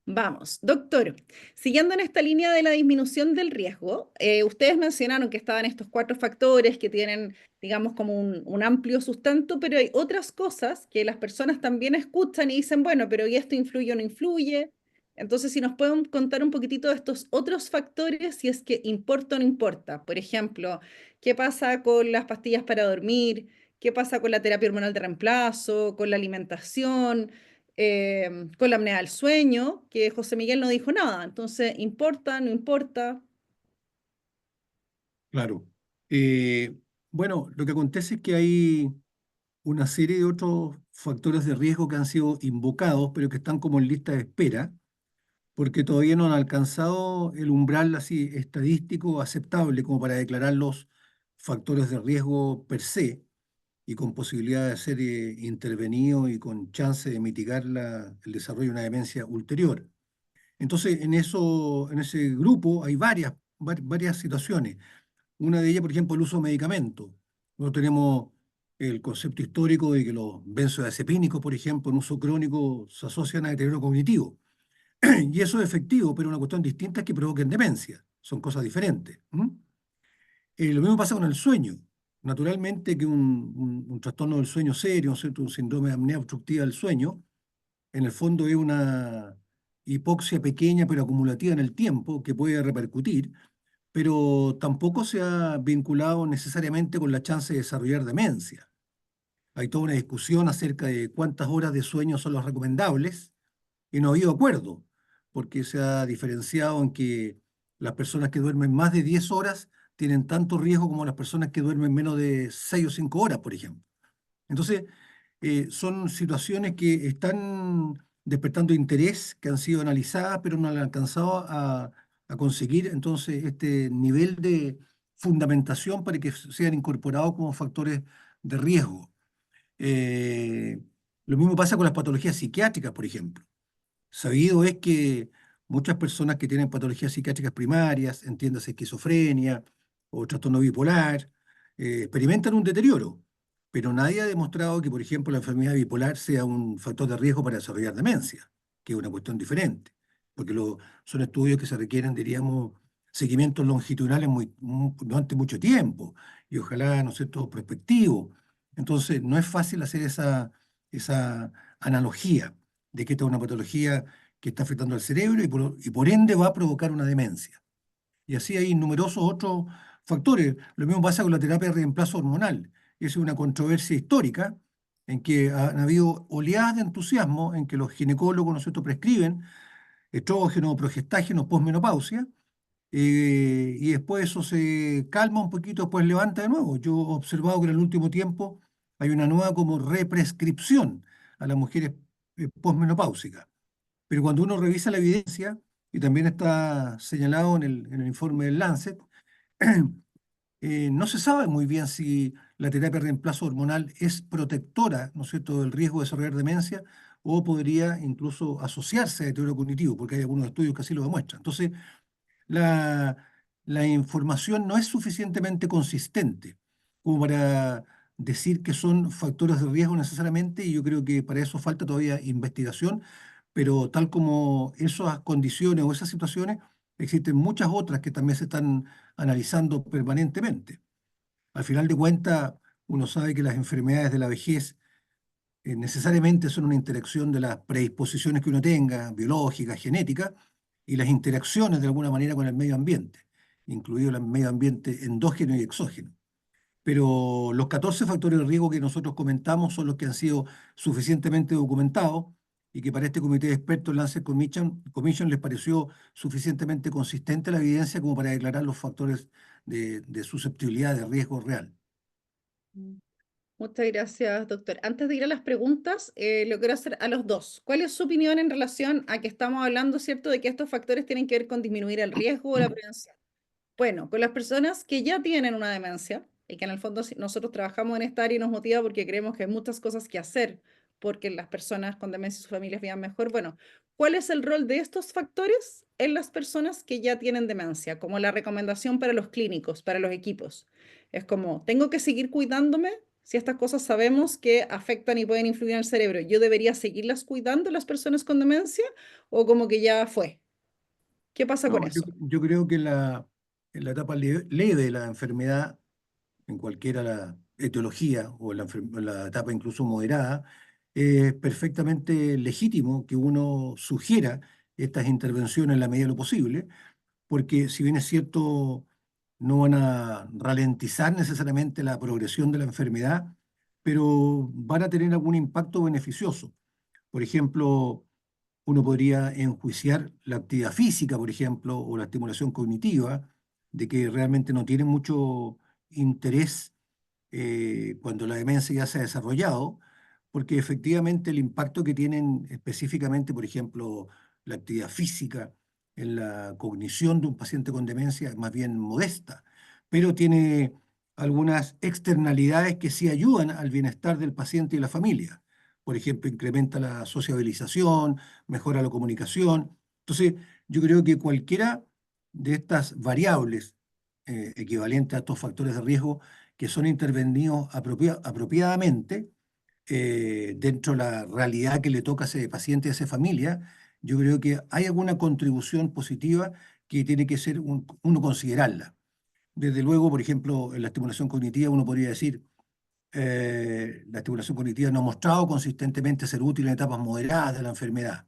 Vamos, doctor, siguiendo en esta línea de la disminución del riesgo, ustedes mencionaron que estaban estos cuatro factores que tienen, digamos, como un amplio sustento, pero hay otras cosas que las personas también escuchan y dicen, bueno, pero ¿y esto influye o no influye? Entonces, si nos pueden contar un poquitito de estos otros factores, si es que importa o no importa. Por ejemplo, ¿qué pasa con las pastillas para dormir? ¿Qué pasa con la terapia hormonal de reemplazo? ¿Con la alimentación? Con la apnea del sueño, que José Miguel no dijo nada. Entonces, ¿importa? ¿No importa? Claro. Eh, bueno, lo que acontece es que hay una serie de otros factores de riesgo que han sido invocados, pero que están como en lista de espera, porque todavía no han alcanzado el umbral así estadístico aceptable como para declararlos factores de riesgo per se y con posibilidad de ser intervenido y con chance de mitigar el desarrollo de una demencia ulterior. Entonces, en ese grupo hay varias situaciones. Una de ellas, por ejemplo, el uso de medicamentos. Nosotros tenemos el concepto histórico de que los benzodiazepínicos, por ejemplo, en uso crónico se asocian a deterioro cognitivo. Y eso es efectivo, pero una cuestión distinta es que provoquen demencia. Son cosas diferentes. Lo mismo pasa con el sueño. Naturalmente que un trastorno del sueño serio, ¿no es cierto? Un síndrome de apnea obstructiva del sueño, en el fondo es una hipoxia pequeña pero acumulativa en el tiempo que puede repercutir, pero tampoco se ha vinculado necesariamente con la chance de desarrollar demencia. Hay toda una discusión acerca de cuántas horas de sueño son las recomendables y no ha habido acuerdo, porque se ha diferenciado en que las personas que duermen más de 10 horas tienen tanto riesgo como las personas que duermen menos de 6 o 5 horas, por ejemplo. Entonces, son situaciones que están despertando interés, que han sido analizadas, pero no han alcanzado a conseguir entonces este nivel de fundamentación para que sean incorporados como factores de riesgo. Eh, lo mismo pasa con las patologías psiquiátricas, por ejemplo. Sabido es que muchas personas que tienen patologías psiquiátricas primarias, entiéndase esquizofrenia o trastorno bipolar, experimentan un deterioro, pero nadie ha demostrado que, por ejemplo, la enfermedad bipolar sea un factor de riesgo para desarrollar demencia, que es una cuestión diferente, porque son estudios que se requieren, diríamos, seguimientos longitudinales durante mucho tiempo y ojalá, ¿no es cierto?, prospectivo. Entonces, no es fácil hacer esa analogía de que esta es una patología que está afectando al cerebro y por ende va a provocar una demencia. Y así hay numerosos otros factores. Lo mismo pasa con la terapia de reemplazo hormonal. Es una controversia histórica en que han habido oleadas de entusiasmo en que los ginecólogos, nosotros prescriben estrógenos, progestágenos, posmenopausia, y después eso se calma un poquito, después levanta de nuevo. Yo he observado que en el último tiempo hay una nueva como represcripción a las mujeres posmenopáusicas. Pero cuando uno revisa la evidencia, y también está señalado en el informe del Lancet, no se sabe muy bien si la terapia de reemplazo hormonal es protectora, ¿no es cierto?, del riesgo de desarrollar demencia o podría incluso asociarse a deterioro cognitivo, porque hay algunos estudios que así lo demuestran. Entonces, la, la información no es suficientemente consistente como para decir que son factores de riesgo necesariamente, y yo creo que para eso falta todavía investigación, pero tal como esas condiciones o esas situaciones, existen muchas otras que también se están analizando permanentemente. Al final de cuentas, uno sabe que las enfermedades de la vejez necesariamente son una interacción de las predisposiciones que uno tenga, biológicas, genéticas, y las interacciones de alguna manera con el medio ambiente, incluido el medio ambiente endógeno y exógeno. Pero los 14 factores de riesgo que nosotros comentamos son los que han sido suficientemente documentados y que para este comité de expertos Lancet Commission les pareció suficientemente consistente la evidencia como para declarar los factores de susceptibilidad de riesgo real. Mm. Muchas gracias, doctor. Antes de ir a las preguntas, lo quiero hacer a los dos. ¿Cuál es su opinión en relación a que estamos hablando, cierto, de que estos factores tienen que ver con disminuir el riesgo o la prevención? Bueno, con las personas que ya tienen una demencia y que en el fondo nosotros trabajamos en esta área y nos motiva porque creemos que hay muchas cosas que hacer porque las personas con demencia y sus familias vivan mejor. Bueno, ¿cuál es el rol de estos factores en las personas que ya tienen demencia? Como la recomendación para los clínicos, para los equipos. Es como, ¿tengo que seguir cuidándome? si estas cosas sabemos que afectan y pueden influir en el cerebro, ¿yo debería seguirlas cuidando las personas con demencia o como que ya fue? ¿Qué pasa con No, yo, eso? yo creo que en la etapa leve de la enfermedad, en cualquiera la etiología o en la etapa incluso moderada, es perfectamente legítimo que uno sugiera estas intervenciones en la medida de lo posible, porque si bien es cierto, no van a ralentizar necesariamente la progresión de la enfermedad, pero van a tener algún impacto beneficioso. Por ejemplo, uno podría enjuiciar la actividad física, por ejemplo, o la estimulación cognitiva, de que realmente no tienen mucho interés cuando la demencia ya se ha desarrollado, porque efectivamente el impacto que tienen específicamente, por ejemplo, la actividad física en la cognición de un paciente con demencia es más bien modesta, pero tiene algunas externalidades que sí ayudan al bienestar del paciente y la familia. Por ejemplo, incrementa la sociabilización, mejora la comunicación. Entonces, yo creo que cualquiera de estas variables equivalentes a estos factores de riesgo que son intervenidos apropiadamente dentro de la realidad que le toca a ese paciente y a esa familia, yo creo que hay alguna contribución positiva que tiene que ser uno considerarla. Desde luego, por ejemplo, en la estimulación cognitiva uno podría decir, la estimulación cognitiva no ha mostrado consistentemente ser útil en etapas moderadas de la enfermedad.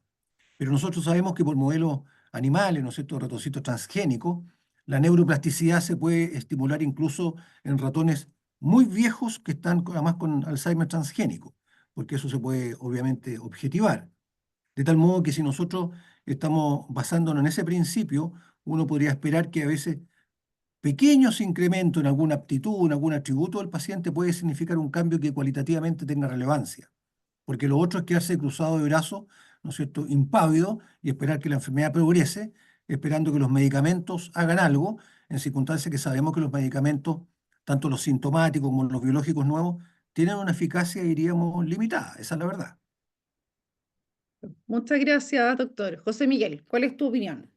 Pero nosotros sabemos que por modelos animales, ¿no es cierto?, ratoncitos transgénicos, la neuroplasticidad se puede estimular incluso en ratones muy viejos que están además con Alzheimer transgénico, porque eso se puede obviamente objetivar. De tal modo que si nosotros estamos basándonos en ese principio, uno podría esperar que a veces pequeños incrementos en alguna aptitud, en algún atributo del paciente puede significar un cambio que cualitativamente tenga relevancia, porque lo otro es quedarse cruzado de brazos, ¿no es cierto?, impávido y esperar que la enfermedad progrese, esperando que los medicamentos hagan algo, en circunstancias que sabemos que los medicamentos, tanto los sintomáticos como los biológicos nuevos, tienen una eficacia, diríamos, limitada. Esa es la verdad. Muchas gracias, doctor. José Miguel, ¿cuál es tu opinión?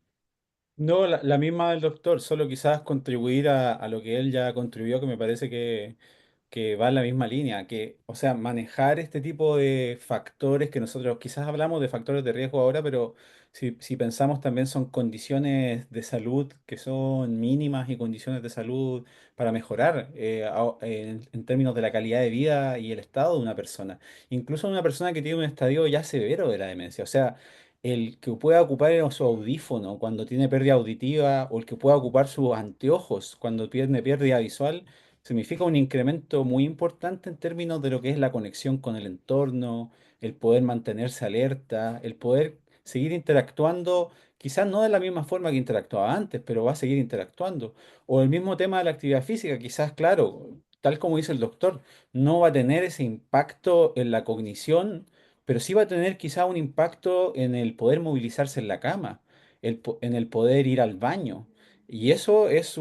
No, la misma del doctor, solo quizás contribuir a lo que él ya contribuyó, que me parece que va en la misma línea, que, o sea, manejar este tipo de factores que nosotros quizás hablamos de factores de riesgo ahora, pero si pensamos también son condiciones de salud que son mínimas y condiciones de salud para mejorar en términos de la calidad de vida y el estado de una persona. Incluso una persona que tiene un estadio ya severo de la demencia, o sea, el que pueda ocupar su audífono cuando tiene pérdida auditiva o el que pueda ocupar sus anteojos cuando tiene pérdida visual, significa un incremento muy importante en términos de lo que es la conexión con el entorno, el poder mantenerse alerta, el poder seguir interactuando, quizás no de la misma forma que interactuaba antes, pero va a seguir interactuando. O el mismo tema de la actividad física, quizás, claro, tal como dice el doctor, no va a tener ese impacto en la cognición, pero sí va a tener quizá un impacto en el poder movilizarse en la cama, en el poder ir al baño. Y eso es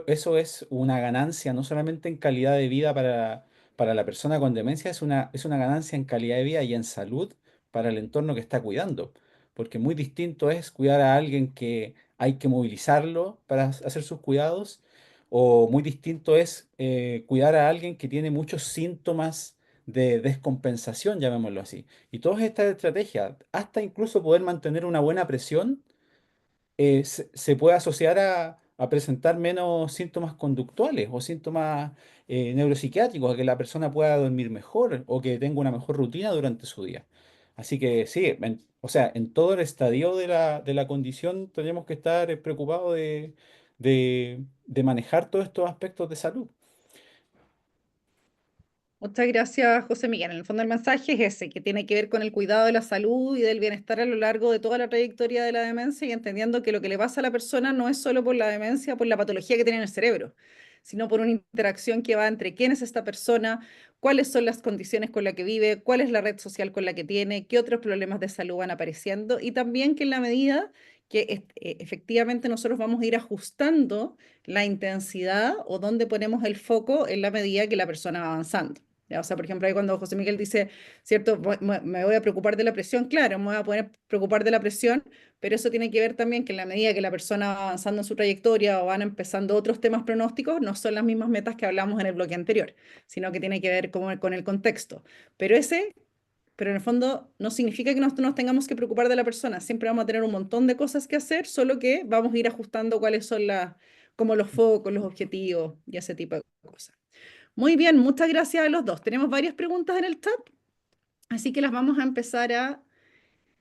eso es una ganancia no solamente en calidad de vida para la persona con demencia, es una ganancia en calidad de vida y en salud para el entorno que está cuidando. Porque muy distinto es cuidar a alguien que hay que movilizarlo para hacer sus cuidados, o muy distinto es cuidar a alguien que tiene muchos síntomas de descompensación, llamémoslo así. Y todas estas estrategias, hasta incluso poder mantener una buena presión, se puede asociar a presentar menos síntomas conductuales o síntomas neuropsiquiátricos, a que la persona pueda dormir mejor o que tenga una mejor rutina durante su día. Así que sí, o sea, en todo el estadio de la condición tenemos que estar preocupados de manejar todos estos aspectos de salud. Muchas gracias, José Miguel. En el fondo el mensaje es ese, que tiene que ver con el cuidado de la salud y del bienestar a lo largo de toda la trayectoria de la demencia y entendiendo que lo que le pasa a la persona no es solo por la demencia, por la patología que tiene en el cerebro, sino por una interacción que va entre quién es esta persona, cuáles son las condiciones con las que vive, cuál es la red social con la que tiene, qué otros problemas de salud van apareciendo y también que en la medida que efectivamente nosotros vamos a ir ajustando la intensidad o dónde ponemos el foco en la medida que la persona va avanzando. Ya, o sea, por ejemplo, ahí cuando José Miguel dice, ¿cierto? Me voy a preocupar de la presión, claro, me voy a poder preocupar de la presión, pero eso tiene que ver también que en la medida que la persona va avanzando en su trayectoria o van empezando otros temas pronósticos, no son las mismas metas que hablamos en el bloque anterior, sino que tiene que ver con el contexto. Pero pero en el fondo no significa que nos tengamos que preocupar de la persona, siempre vamos a tener un montón de cosas que hacer, solo que vamos a ir ajustando cuáles son como los focos, los objetivos y ese tipo de cosas. Muy bien, muchas gracias a los dos. Tenemos varias preguntas en el chat, así que las vamos a empezar a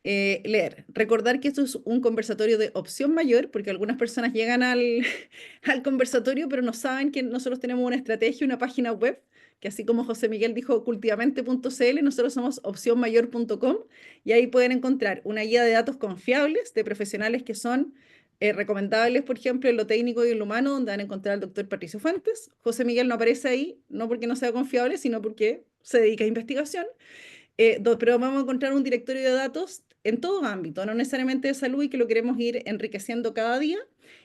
leer. Recordar que esto es un conversatorio de opción mayor, porque algunas personas llegan al conversatorio, pero no saben que nosotros tenemos una estrategia, una página web, que así como José Miguel dijo, cultivamente.cl, nosotros somos opcionmayor.com y ahí pueden encontrar una guía de datos confiables de profesionales que son recomendables, por ejemplo, en lo técnico y en lo humano, donde van a encontrar al doctor Patricio Fuentes. José Miguel no aparece ahí, no porque no sea confiable, sino porque se dedica a investigación. Pero vamos a encontrar un directorio de datos en todo ámbito, no necesariamente de salud y que lo queremos ir enriqueciendo cada día.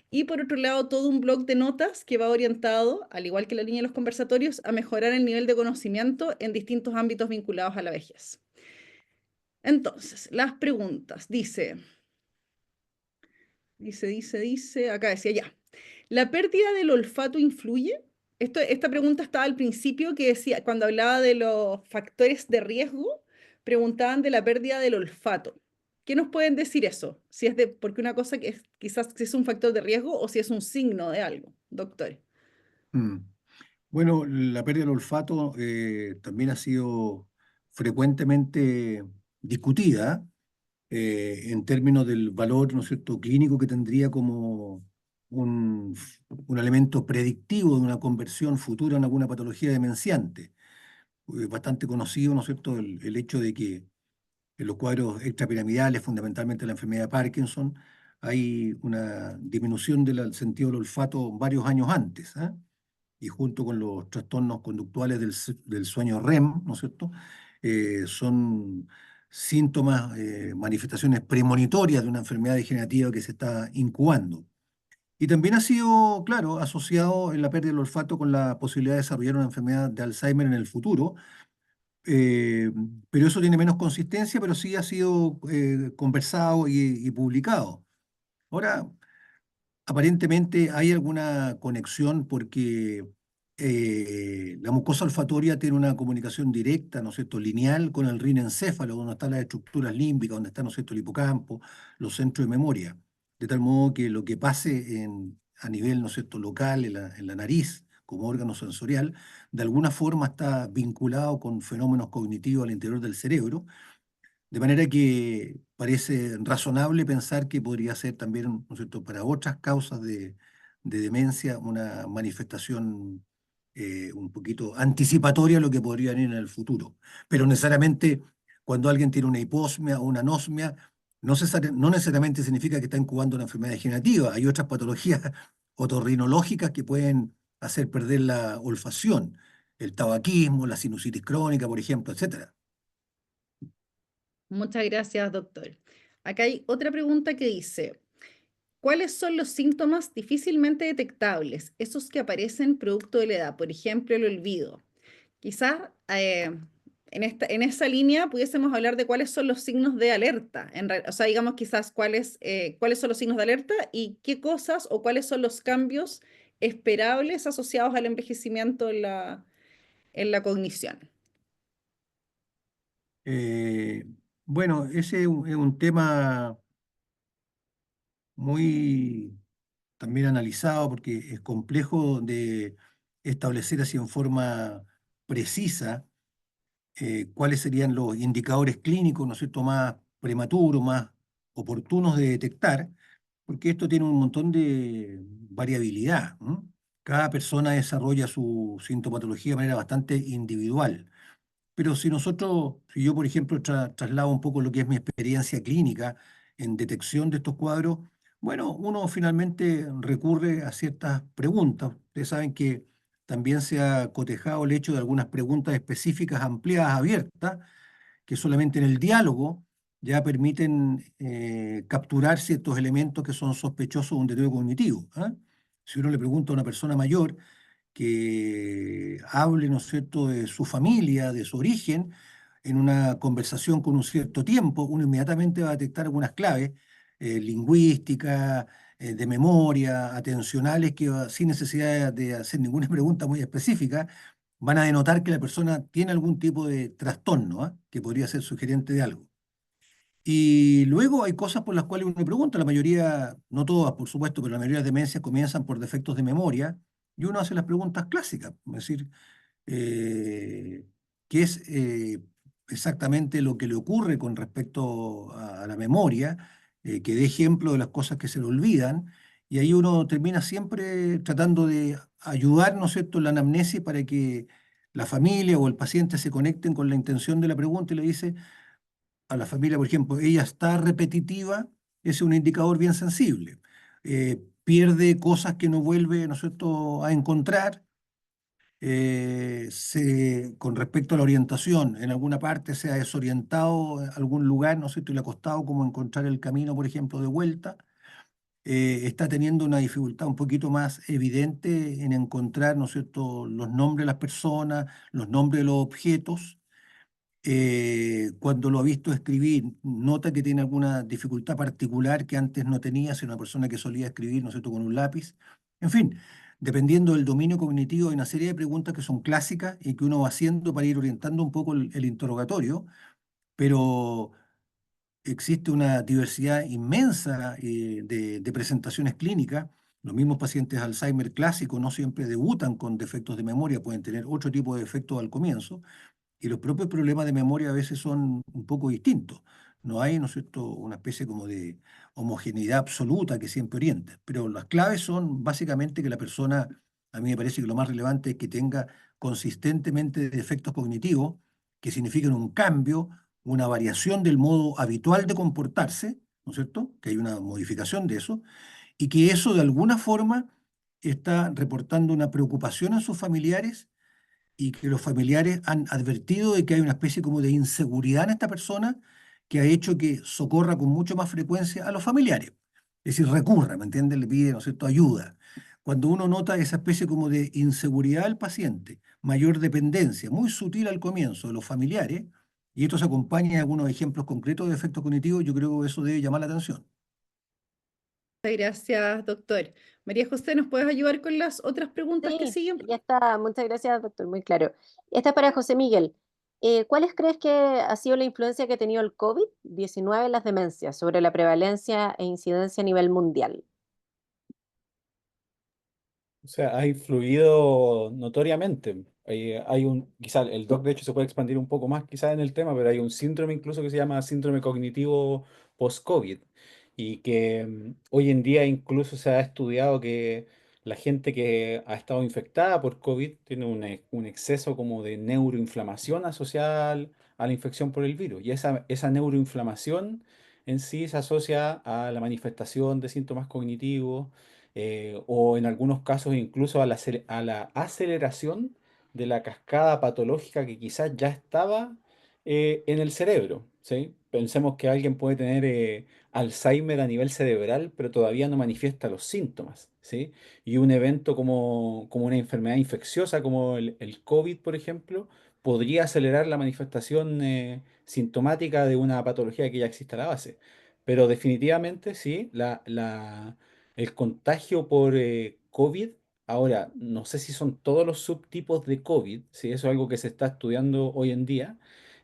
Y por otro lado, todo un blog de notas que va orientado, al igual que la línea de los conversatorios, a mejorar el nivel de conocimiento en distintos ámbitos vinculados a la vejez. Entonces, las preguntas. Acá decía ya. ¿La pérdida del olfato influye? Esta pregunta estaba al principio que decía, cuando hablaba de los factores de riesgo, preguntaban de la pérdida del olfato. ¿Qué nos pueden decir eso? Si es porque una cosa que quizás si es un factor de riesgo o si es un signo de algo, doctor. Mm. Bueno, la pérdida del olfato también ha sido frecuentemente discutida en términos del valor, ¿no es cierto?, clínico que tendría como un, un elemento predictivo de una conversión futura en alguna patología demenciante. Bastante conocido, ¿no es cierto?, el hecho de que en los cuadros extrapiramidales, fundamentalmente la enfermedad de Parkinson, hay una disminución del sentido del olfato varios años antes, ¿ah? Y junto con los trastornos conductuales del sueño REM, ¿no es cierto? Son síntomas, manifestaciones premonitorias de una enfermedad degenerativa que se está incubando. Y también ha sido, claro, asociado en la pérdida del olfato con la posibilidad de desarrollar una enfermedad de Alzheimer en el futuro, eh, pero eso tiene menos consistencia, pero sí ha sido conversado y publicado. Ahora, aparentemente hay alguna conexión porque la mucosa olfatoria tiene una comunicación directa, ¿no es cierto?, lineal con el rinencéfalo, donde están las estructuras límbicas, donde está, ¿no es cierto?, el hipocampo, los centros de memoria. De tal modo que lo que pase a nivel, ¿no es cierto?, local, en la nariz, como órgano sensorial, de alguna forma está vinculado con fenómenos cognitivos al interior del cerebro, de manera que parece razonable pensar que podría ser también, ¿no es cierto?, para otras causas de demencia, una manifestación un poquito anticipatoria a lo que podría venir en el futuro. Pero necesariamente cuando alguien tiene una hiposmia o una anosmia, no necesariamente significa que está incubando una enfermedad degenerativa. Hay otras patologías otorrinológicas que pueden hacer perder la olfacción, el tabaquismo, la sinusitis crónica, por ejemplo, etcétera. Muchas gracias, doctor. Acá hay otra pregunta que dice, ¿cuáles son los síntomas difícilmente detectables, esos que aparecen producto de la edad? Por ejemplo, el olvido. Quizás en esa línea pudiésemos hablar de cuáles son los signos de alerta. O sea, digamos quizás cuáles son los signos de alerta y qué cosas o cuáles son los cambios esperables asociados al envejecimiento en la cognición. Eh, bueno, ese es un tema muy también analizado porque es complejo de establecer así en forma precisa cuáles serían los indicadores clínicos, ¿no es cierto?, más prematuros, más oportunos de detectar, porque esto tiene un montón de variabilidad, ¿no? Cada persona desarrolla su sintomatología de manera bastante individual. Pero si yo, por ejemplo, traslado un poco lo que es mi experiencia clínica en detección de estos cuadros, bueno, uno finalmente recurre a ciertas preguntas. Ustedes saben que también se ha cotejado el hecho de algunas preguntas específicas, ampliadas, abiertas, que solamente en el diálogo ya permiten capturar ciertos elementos que son sospechosos de un deterioro cognitivo, ¿ah? Si uno le pregunta a una persona mayor, que hable, ¿no es cierto?, de su familia, de su origen, en una conversación con un cierto tiempo, uno inmediatamente va a detectar algunas claves lingüísticas, de memoria, atencionales, que sin necesidad de hacer ninguna pregunta muy específica, van a denotar que la persona tiene algún tipo de trastorno, ¿ah? Que podría ser sugerente de algo. Y luego hay cosas por las cuales uno pregunta, la mayoría, no todas por supuesto, pero la mayoría de las demencias comienzan por defectos de memoria, y uno hace las preguntas clásicas, es decir, eh, qué es exactamente lo que le ocurre con respecto a la memoria, que dé ejemplo de las cosas que se le olvidan, y ahí uno termina siempre tratando de ayudar, ¿no es cierto?, en la anamnesis para que la familia o el paciente se conecten con la intención de la pregunta y le dice a la familia, por ejemplo, ella está repetitiva, ese es un indicador bien sensible. Pierde cosas que no vuelve, ¿no es cierto?, a encontrar. Con respecto a la orientación, en alguna parte se ha desorientado en algún lugar, ¿no es cierto?, y le ha costado como encontrar el camino, por ejemplo, de vuelta. Está teniendo una dificultad un poquito más evidente en encontrar, ¿no es cierto?, los nombres de las personas, los nombres de los objetos. Cuando lo ha visto escribir, nota que tiene alguna dificultad particular que antes no tenía, si era una persona que solía escribir, ¿no es cierto?, con un lápiz. En fin, dependiendo del dominio cognitivo, hay una serie de preguntas que son clásicas y que uno va haciendo para ir orientando un poco el interrogatorio, pero existe una diversidad inmensa de presentaciones clínicas. Los mismos pacientes Alzheimer clásicos no siempre debutan con defectos de memoria, pueden tener otro tipo de defectos al comienzo. Y los propios problemas de memoria a veces son un poco distintos. No hay, ¿no es cierto?, una especie como de homogeneidad absoluta que siempre oriente. Pero las claves son básicamente que la persona, a mí me parece que lo más relevante es que tenga consistentemente defectos cognitivos, que significan un cambio, una variación del modo habitual de comportarse, ¿no es cierto?, que hay una modificación de eso, y que eso de alguna forma está reportando una preocupación a sus familiares y que los familiares han advertido de que hay una especie como de inseguridad en esta persona que ha hecho que socorra con mucho más frecuencia a los familiares. Es decir, recurra, ¿me entiendes? Le pide, ¿no es cierto?, ayuda. Cuando uno nota esa especie como de inseguridad del paciente, mayor dependencia, muy sutil al comienzo de los familiares, y esto se acompaña de algunos ejemplos concretos de efectos cognitivos, yo creo que eso debe llamar la atención. Muchas gracias, doctor. María José, ¿nos puedes ayudar con las otras preguntas que Sí, siguen? ya está. Muchas gracias, doctor. Muy claro. Esta es para José Miguel. ¿Cuáles crees que ha sido la influencia que ha tenido el COVID-19 en las demencias sobre la prevalencia e incidencia a nivel mundial? O sea, ha influido notoriamente. Quizá el doc de hecho se puede expandir un poco más quizá en el tema, pero hay un síndrome incluso que se llama síndrome cognitivo post-COVID y que hoy en día incluso se ha estudiado que la gente que ha estado infectada por COVID tiene un exceso como de neuroinflamación asociada a la infección por el virus. Y esa neuroinflamación en sí se asocia a la manifestación de síntomas cognitivos o en algunos casos incluso a la aceleración de la cascada patológica que quizás ya estaba en el cerebro, ¿sí? Pensemos que alguien puede tener Alzheimer a nivel cerebral, pero todavía no manifiesta los síntomas, ¿sí? Y un evento como una enfermedad infecciosa, como el COVID, por ejemplo, podría acelerar la manifestación sintomática de una patología que ya existe a la base. Pero definitivamente, sí, el contagio por COVID, ahora, no sé si son todos los subtipos de COVID, si eso es algo que se está estudiando hoy en día,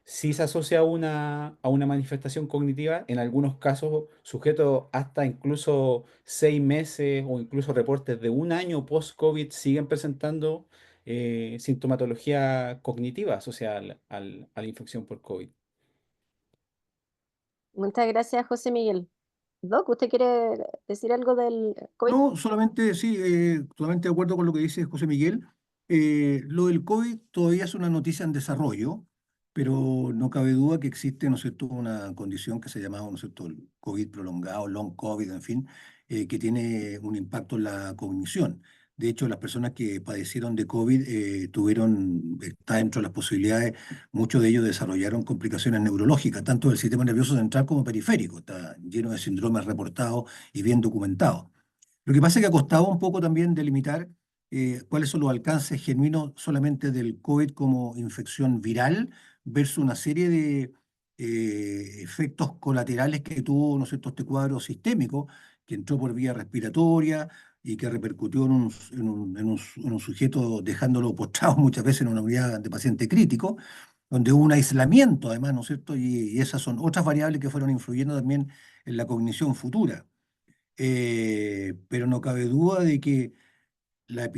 sí se asocia a una manifestación cognitiva, en algunos casos sujetos hasta incluso 6 meses o incluso reportes de un año post-COVID siguen presentando sintomatología cognitiva asociada a la infección por COVID. Muchas gracias, José Miguel. Doc, ¿usted quiere decir algo del COVID? No, solamente, sí, totalmente de acuerdo con lo que dice José Miguel. Lo del COVID todavía es una noticia en desarrollo, pero no cabe duda que existe, ¿no es cierto?, una condición que se llama, ¿no es cierto?, el COVID prolongado, long COVID, en fin, que tiene un impacto en la cognición. De hecho, las personas que padecieron de COVID está dentro de las posibilidades, muchos de ellos desarrollaron complicaciones neurológicas, tanto del sistema nervioso central como periférico. Está lleno de síndromes reportados y bien documentados. Lo que pasa es que ha costado un poco también delimitar cuáles son los alcances genuinos solamente del COVID como infección viral versus una serie de efectos colaterales que tuvo, ¿no es cierto?, este cuadro sistémico que entró por vía respiratoria y que repercutió en un sujeto dejándolo postrado muchas veces en una unidad de paciente crítico, donde hubo un aislamiento además, ¿no es cierto? Y esas son otras variables que fueron influyendo también en la cognición futura. Pero no cabe duda de que la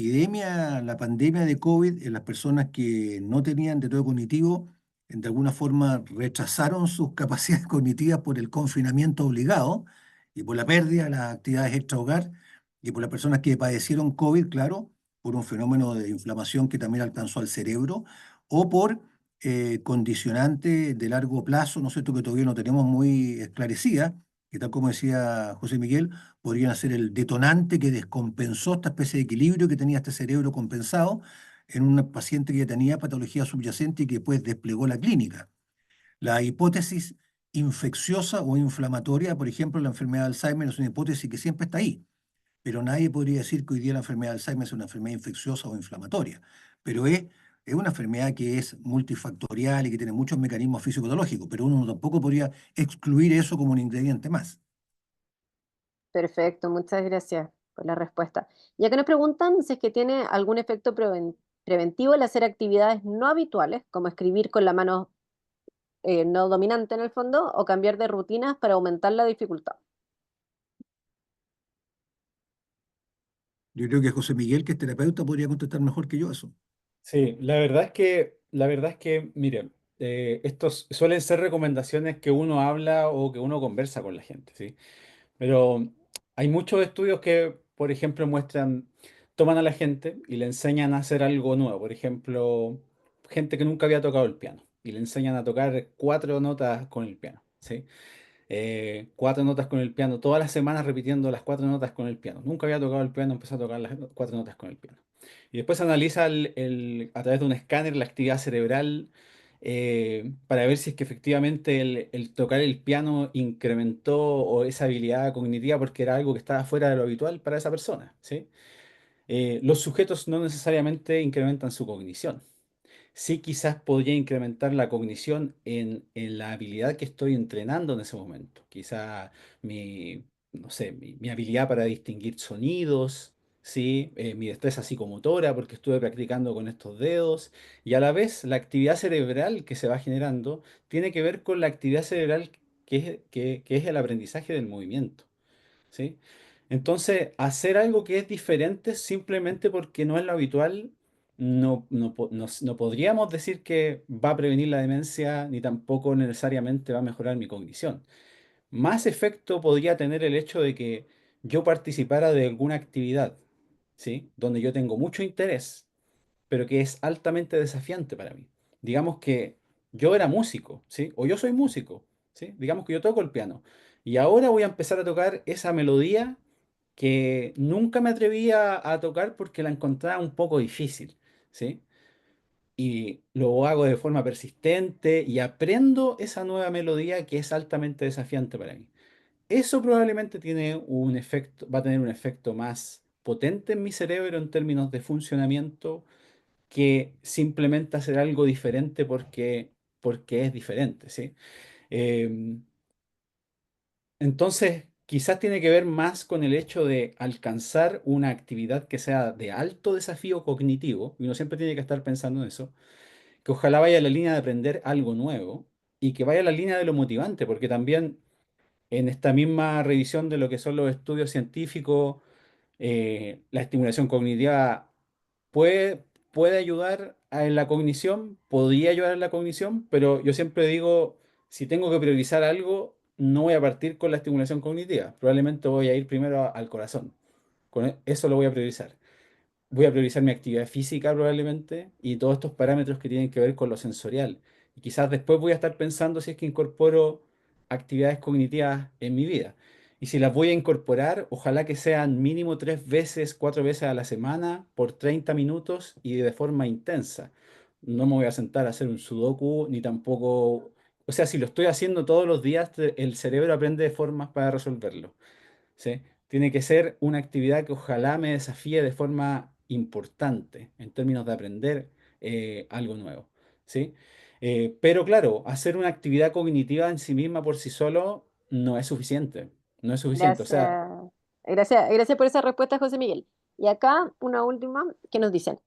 pandemia de COVID en las personas que no tenían deterioro cognitivo, de alguna forma retrasaron sus capacidades cognitivas por el confinamiento obligado y por la pérdida de las actividades extrahogar, y por las personas que padecieron COVID, claro, por un fenómeno de inflamación que también alcanzó al cerebro, o por condicionantes de largo plazo, ¿no es cierto?, que todavía no tenemos muy esclarecidas, que tal como decía José Miguel, podrían ser el detonante que descompensó esta especie de equilibrio que tenía este cerebro compensado en un paciente que ya tenía patología subyacente y que después desplegó la clínica. La hipótesis infecciosa o inflamatoria, por ejemplo, la enfermedad de Alzheimer es una hipótesis que siempre está ahí, pero nadie podría decir que hoy día la enfermedad de Alzheimer es una enfermedad infecciosa o inflamatoria, pero es una enfermedad que es multifactorial y que tiene muchos mecanismos fisiopatológicos, pero uno tampoco podría excluir eso como un ingrediente más. Perfecto, muchas gracias por la respuesta. Ya que nos preguntan si es que tiene algún efecto preventivo el hacer actividades no habituales, como escribir con la mano no dominante en el fondo, o cambiar de rutinas para aumentar la dificultad. Yo creo que José Miguel, que es terapeuta, podría contestar mejor que yo eso. Sí, la verdad es que, mire, estos suelen ser recomendaciones que uno habla o que uno conversa con la gente, ¿sí? Pero hay muchos estudios que, por ejemplo, toman a la gente y le enseñan a hacer algo nuevo. Por ejemplo, gente que nunca había tocado el piano y le enseñan a tocar 4 notas con el piano, ¿sí? 4 notas con el piano, todas las semanas repitiendo las 4 notas con el piano. Nunca había tocado el piano, empezó a tocar las 4 notas con el piano. Y después analiza a través de un escáner la actividad cerebral para ver si es que efectivamente el tocar el piano incrementó o esa habilidad cognitiva porque era algo que estaba fuera de lo habitual para esa persona, ¿sí? Los sujetos no necesariamente incrementan su cognición, sí quizás podría incrementar la cognición en la habilidad que estoy entrenando en ese momento. Quizá no sé, mi habilidad para distinguir sonidos, ¿sí? Mi destreza psicomotora, porque estuve practicando con estos dedos. Y a la vez, la actividad cerebral que se va generando tiene que ver con la actividad cerebral que es el aprendizaje del movimiento. ¿Sí? Entonces, hacer algo que es diferente simplemente porque no es lo habitual, no podríamos decir que va a prevenir la demencia ni tampoco necesariamente va a mejorar mi cognición. Más efecto podría tener el hecho de que yo participara de alguna actividad, ¿sí? Donde yo tengo mucho interés, pero que es altamente desafiante para mí. Digamos que yo era músico, ¿sí? O yo soy músico, ¿sí? Digamos que yo toco el piano. Y ahora voy a empezar a tocar esa melodía que nunca me atrevía a tocar porque la encontraba un poco difícil, ¿sí? Y lo hago de forma persistente y aprendo esa nueva melodía que es altamente desafiante para mí. Eso probablemente va a tener un efecto más potente en mi cerebro en términos de funcionamiento que simplemente hacer algo diferente porque es diferente, ¿sí? Em, entonces, quizás tiene que ver más con el hecho de alcanzar una actividad que sea de alto desafío cognitivo, y uno siempre tiene que estar pensando en eso, que ojalá vaya en la línea de aprender algo nuevo y que vaya en la línea de lo motivante, porque también en esta misma revisión de lo que son los estudios científicos, la estimulación cognitiva puede, puede ayudar en la cognición, podría ayudar en la cognición, pero yo siempre digo, si tengo que priorizar algo, no voy a partir con la estimulación cognitiva, probablemente voy a ir primero al corazón. Eso lo voy a priorizar. Voy a priorizar mi actividad física probablemente y todos estos parámetros que tienen que ver con lo sensorial. Y quizás después voy a estar pensando si es que incorporo actividades cognitivas en mi vida. Y si las voy a incorporar, ojalá que sean mínimo 3 veces, 4 veces a la semana por 30 minutos y de forma intensa. No me voy a sentar a hacer un sudoku ni tampoco... O sea, si lo estoy haciendo todos los días, el cerebro aprende de formas para resolverlo. ¿Sí? Tiene que ser una actividad que ojalá me desafíe de forma importante en términos de aprender algo nuevo, ¿sí? Pero claro, hacer una actividad cognitiva en sí misma por sí solo no es suficiente, no es suficiente. O sea, Gracias. Gracias por esa respuesta, José Miguel. Y acá una última que nos dicen.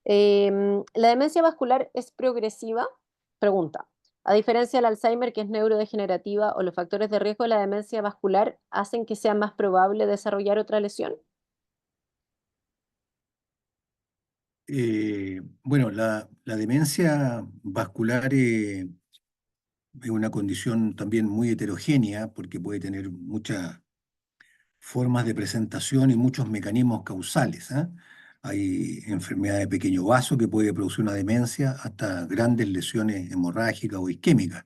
¿La demencia vascular es progresiva? Pregunta. A diferencia del Alzheimer, que es neurodegenerativa, o los factores de riesgo de la demencia vascular hacen que sea más probable desarrollar otra lesión. Bueno, la demencia vascular es una condición también muy heterogénea porque puede tener muchas formas de presentación y muchos mecanismos causales, ¿ah? Hay enfermedad de pequeño vaso que puede producir una demencia hasta grandes lesiones hemorrágicas o isquémicas.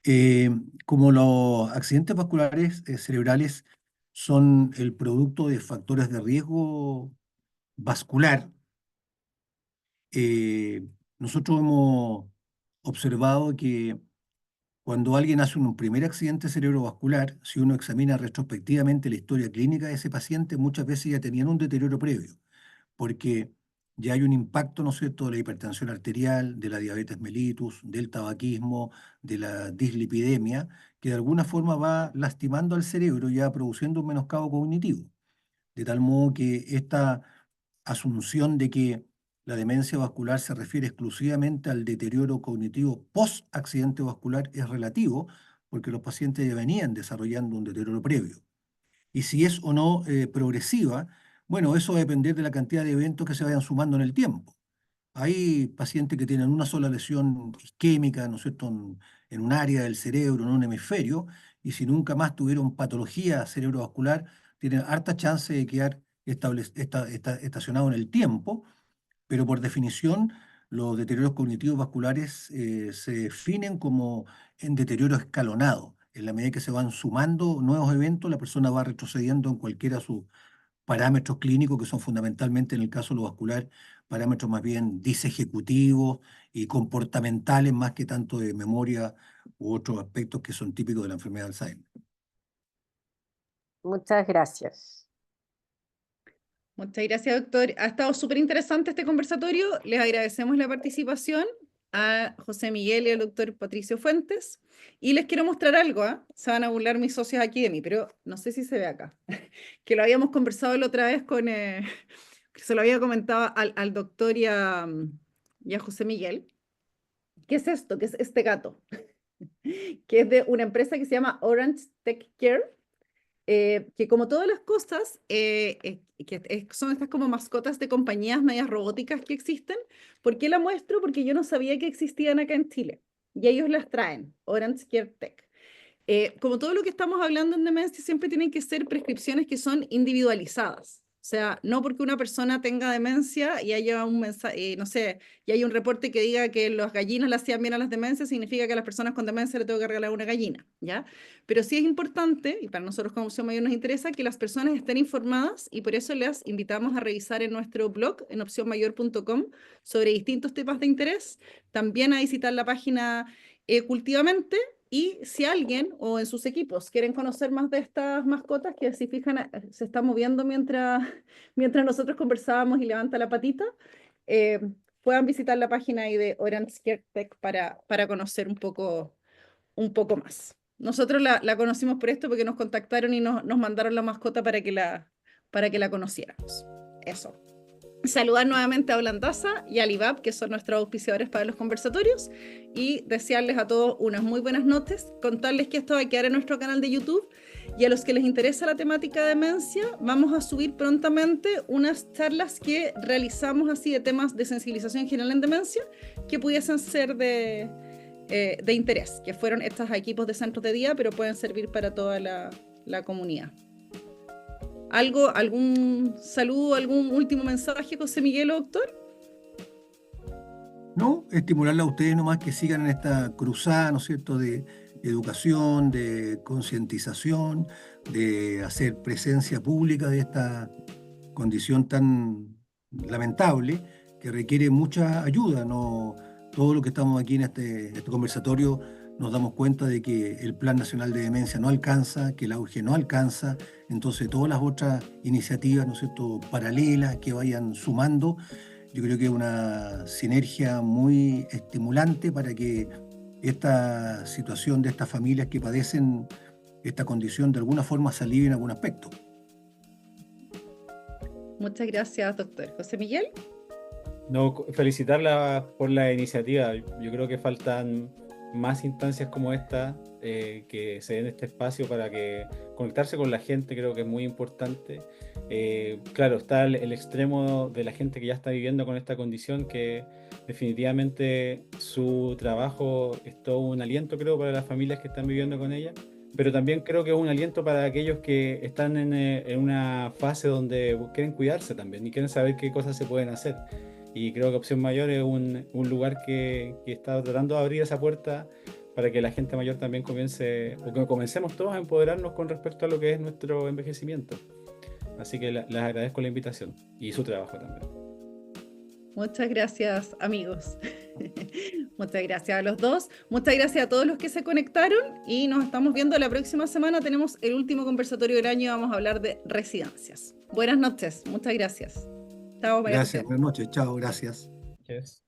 Eh, Como los accidentes vasculares cerebrales son el producto de factores de riesgo vascular, nosotros hemos observado que cuando alguien hace un primer accidente cerebrovascular, si uno examina retrospectivamente la historia clínica de ese paciente, muchas veces ya tenían un deterioro previo, porque ya hay un impacto, ¿no es cierto?, de la hipertensión arterial, de la diabetes mellitus, del tabaquismo, de la dislipidemia, que de alguna forma va lastimando al cerebro, ya produciendo un menoscabo cognitivo. De tal modo que esta asunción de que la demencia vascular se refiere exclusivamente al deterioro cognitivo post-accidente vascular es relativo, porque los pacientes ya venían desarrollando un deterioro previo. Y si es o no progresiva, bueno, eso va a depender de la cantidad de eventos que se vayan sumando en el tiempo. Hay pacientes que tienen una sola lesión isquémica, ¿no es cierto?, en un área del cerebro, en un hemisferio, y si nunca más tuvieron patología cerebrovascular, tienen harta chance de quedar estacionado en el tiempo, pero por definición los deterioros cognitivos vasculares se definen como en deterioro escalonado. En la medida que se van sumando nuevos eventos, la persona va retrocediendo en cualquiera de sus parámetros clínicos, que son fundamentalmente, en el caso de lo vascular, parámetros más bien disejecutivos y comportamentales, más que tanto de memoria u otros aspectos que son típicos de la enfermedad de Alzheimer. Muchas gracias. Muchas gracias, doctor. Ha estado súper interesante este conversatorio. Les agradecemos la participación a José Miguel y al doctor Patricio Fuentes. Y les quiero mostrar algo, ¿ah? Se van a burlar mis socios aquí de mí, pero no sé si se ve acá. Que lo habíamos conversado la otra vez con, que se lo había comentado al doctor y a José Miguel. ¿Qué es esto? ¿Qué es este gato? Que es de una empresa que se llama Orange Tech Care, que como todas las cosas, son estas como mascotas de compañías medias robóticas que existen. ¿Por qué la muestro? Porque yo no sabía que existían acá en Chile y ellos las traen, Orange Care Tech. Como todo lo que estamos hablando en demencia, siempre tienen que ser prescripciones que son individualizadas. O sea, no porque una persona tenga demencia y haya un mensaje, no sé, y hay un reporte que diga que las gallinas le hacían bien a las demencias, significa que a las personas con demencia le tengo que regalar una gallina, ¿ya? Pero sí es importante, y para nosotros como Opción Mayor nos interesa, que las personas estén informadas, y por eso les invitamos a revisar en nuestro blog, en opcionmayor.com, sobre distintos temas de interés. También a visitar la página Cultivamente. Y si alguien o en sus equipos quieren conocer más de estas mascotas, que si fijan se está moviendo mientras nosotros conversábamos y levanta la patita, eh, puedan visitar la página ahí de Orange Care Tech para conocer un poco más. Nosotros la conocimos por esto porque nos contactaron y nos mandaron la mascota para que la conociéramos. Eso. Saludar nuevamente a Blandaza y a Alibab, que son nuestros auspiciadores para los conversatorios, y desearles a todos unas muy buenas noches, contarles que esto va a quedar en nuestro canal de YouTube, y a los que les interesa la temática de demencia, vamos a subir prontamente unas charlas que realizamos así de temas de sensibilización general en demencia, que pudiesen ser de interés, que fueron estos equipos de centros de día, pero pueden servir para toda la comunidad. ¿Algún saludo, algún último mensaje, José Miguel, doctor? No, estimularla a ustedes nomás que sigan en esta cruzada, ¿no es cierto?, de educación, de concientización, de hacer presencia pública de esta condición tan lamentable que requiere mucha ayuda. No, todo lo que estamos aquí en este conversatorio nos damos cuenta de que el Plan Nacional de Demencia no alcanza, que la UG no alcanza, entonces todas las otras iniciativas, ¿no es cierto?, paralelas que vayan sumando, yo creo que es una sinergia muy estimulante para que esta situación de estas familias que padecen esta condición de alguna forma se alivie en algún aspecto. Muchas gracias, doctor. José Miguel. No, felicitarla por la iniciativa. Yo creo que faltan más instancias como esta, que se den este espacio para que conectarse con la gente, creo que es muy importante. Claro, está el extremo de la gente que ya está viviendo con esta condición, que definitivamente su trabajo es todo un aliento, creo, para las familias que están viviendo con ella, pero también creo que es un aliento para aquellos que están en una fase donde quieren cuidarse también y quieren saber qué cosas se pueden hacer. Y creo que Opción Mayor es un lugar que está tratando de abrir esa puerta para que la gente mayor también comience, o que comencemos todos a empoderarnos con respecto a lo que es nuestro envejecimiento. Así que les agradezco la invitación y su trabajo también. Muchas gracias, amigos. Muchas gracias a los dos. Muchas gracias a todos los que se conectaron y nos estamos viendo la próxima semana. Tenemos el último conversatorio del año y vamos a hablar de residencias. Buenas noches. Muchas gracias. Chao, María Gracias, José. buenas noches, chao, gracias. Yes.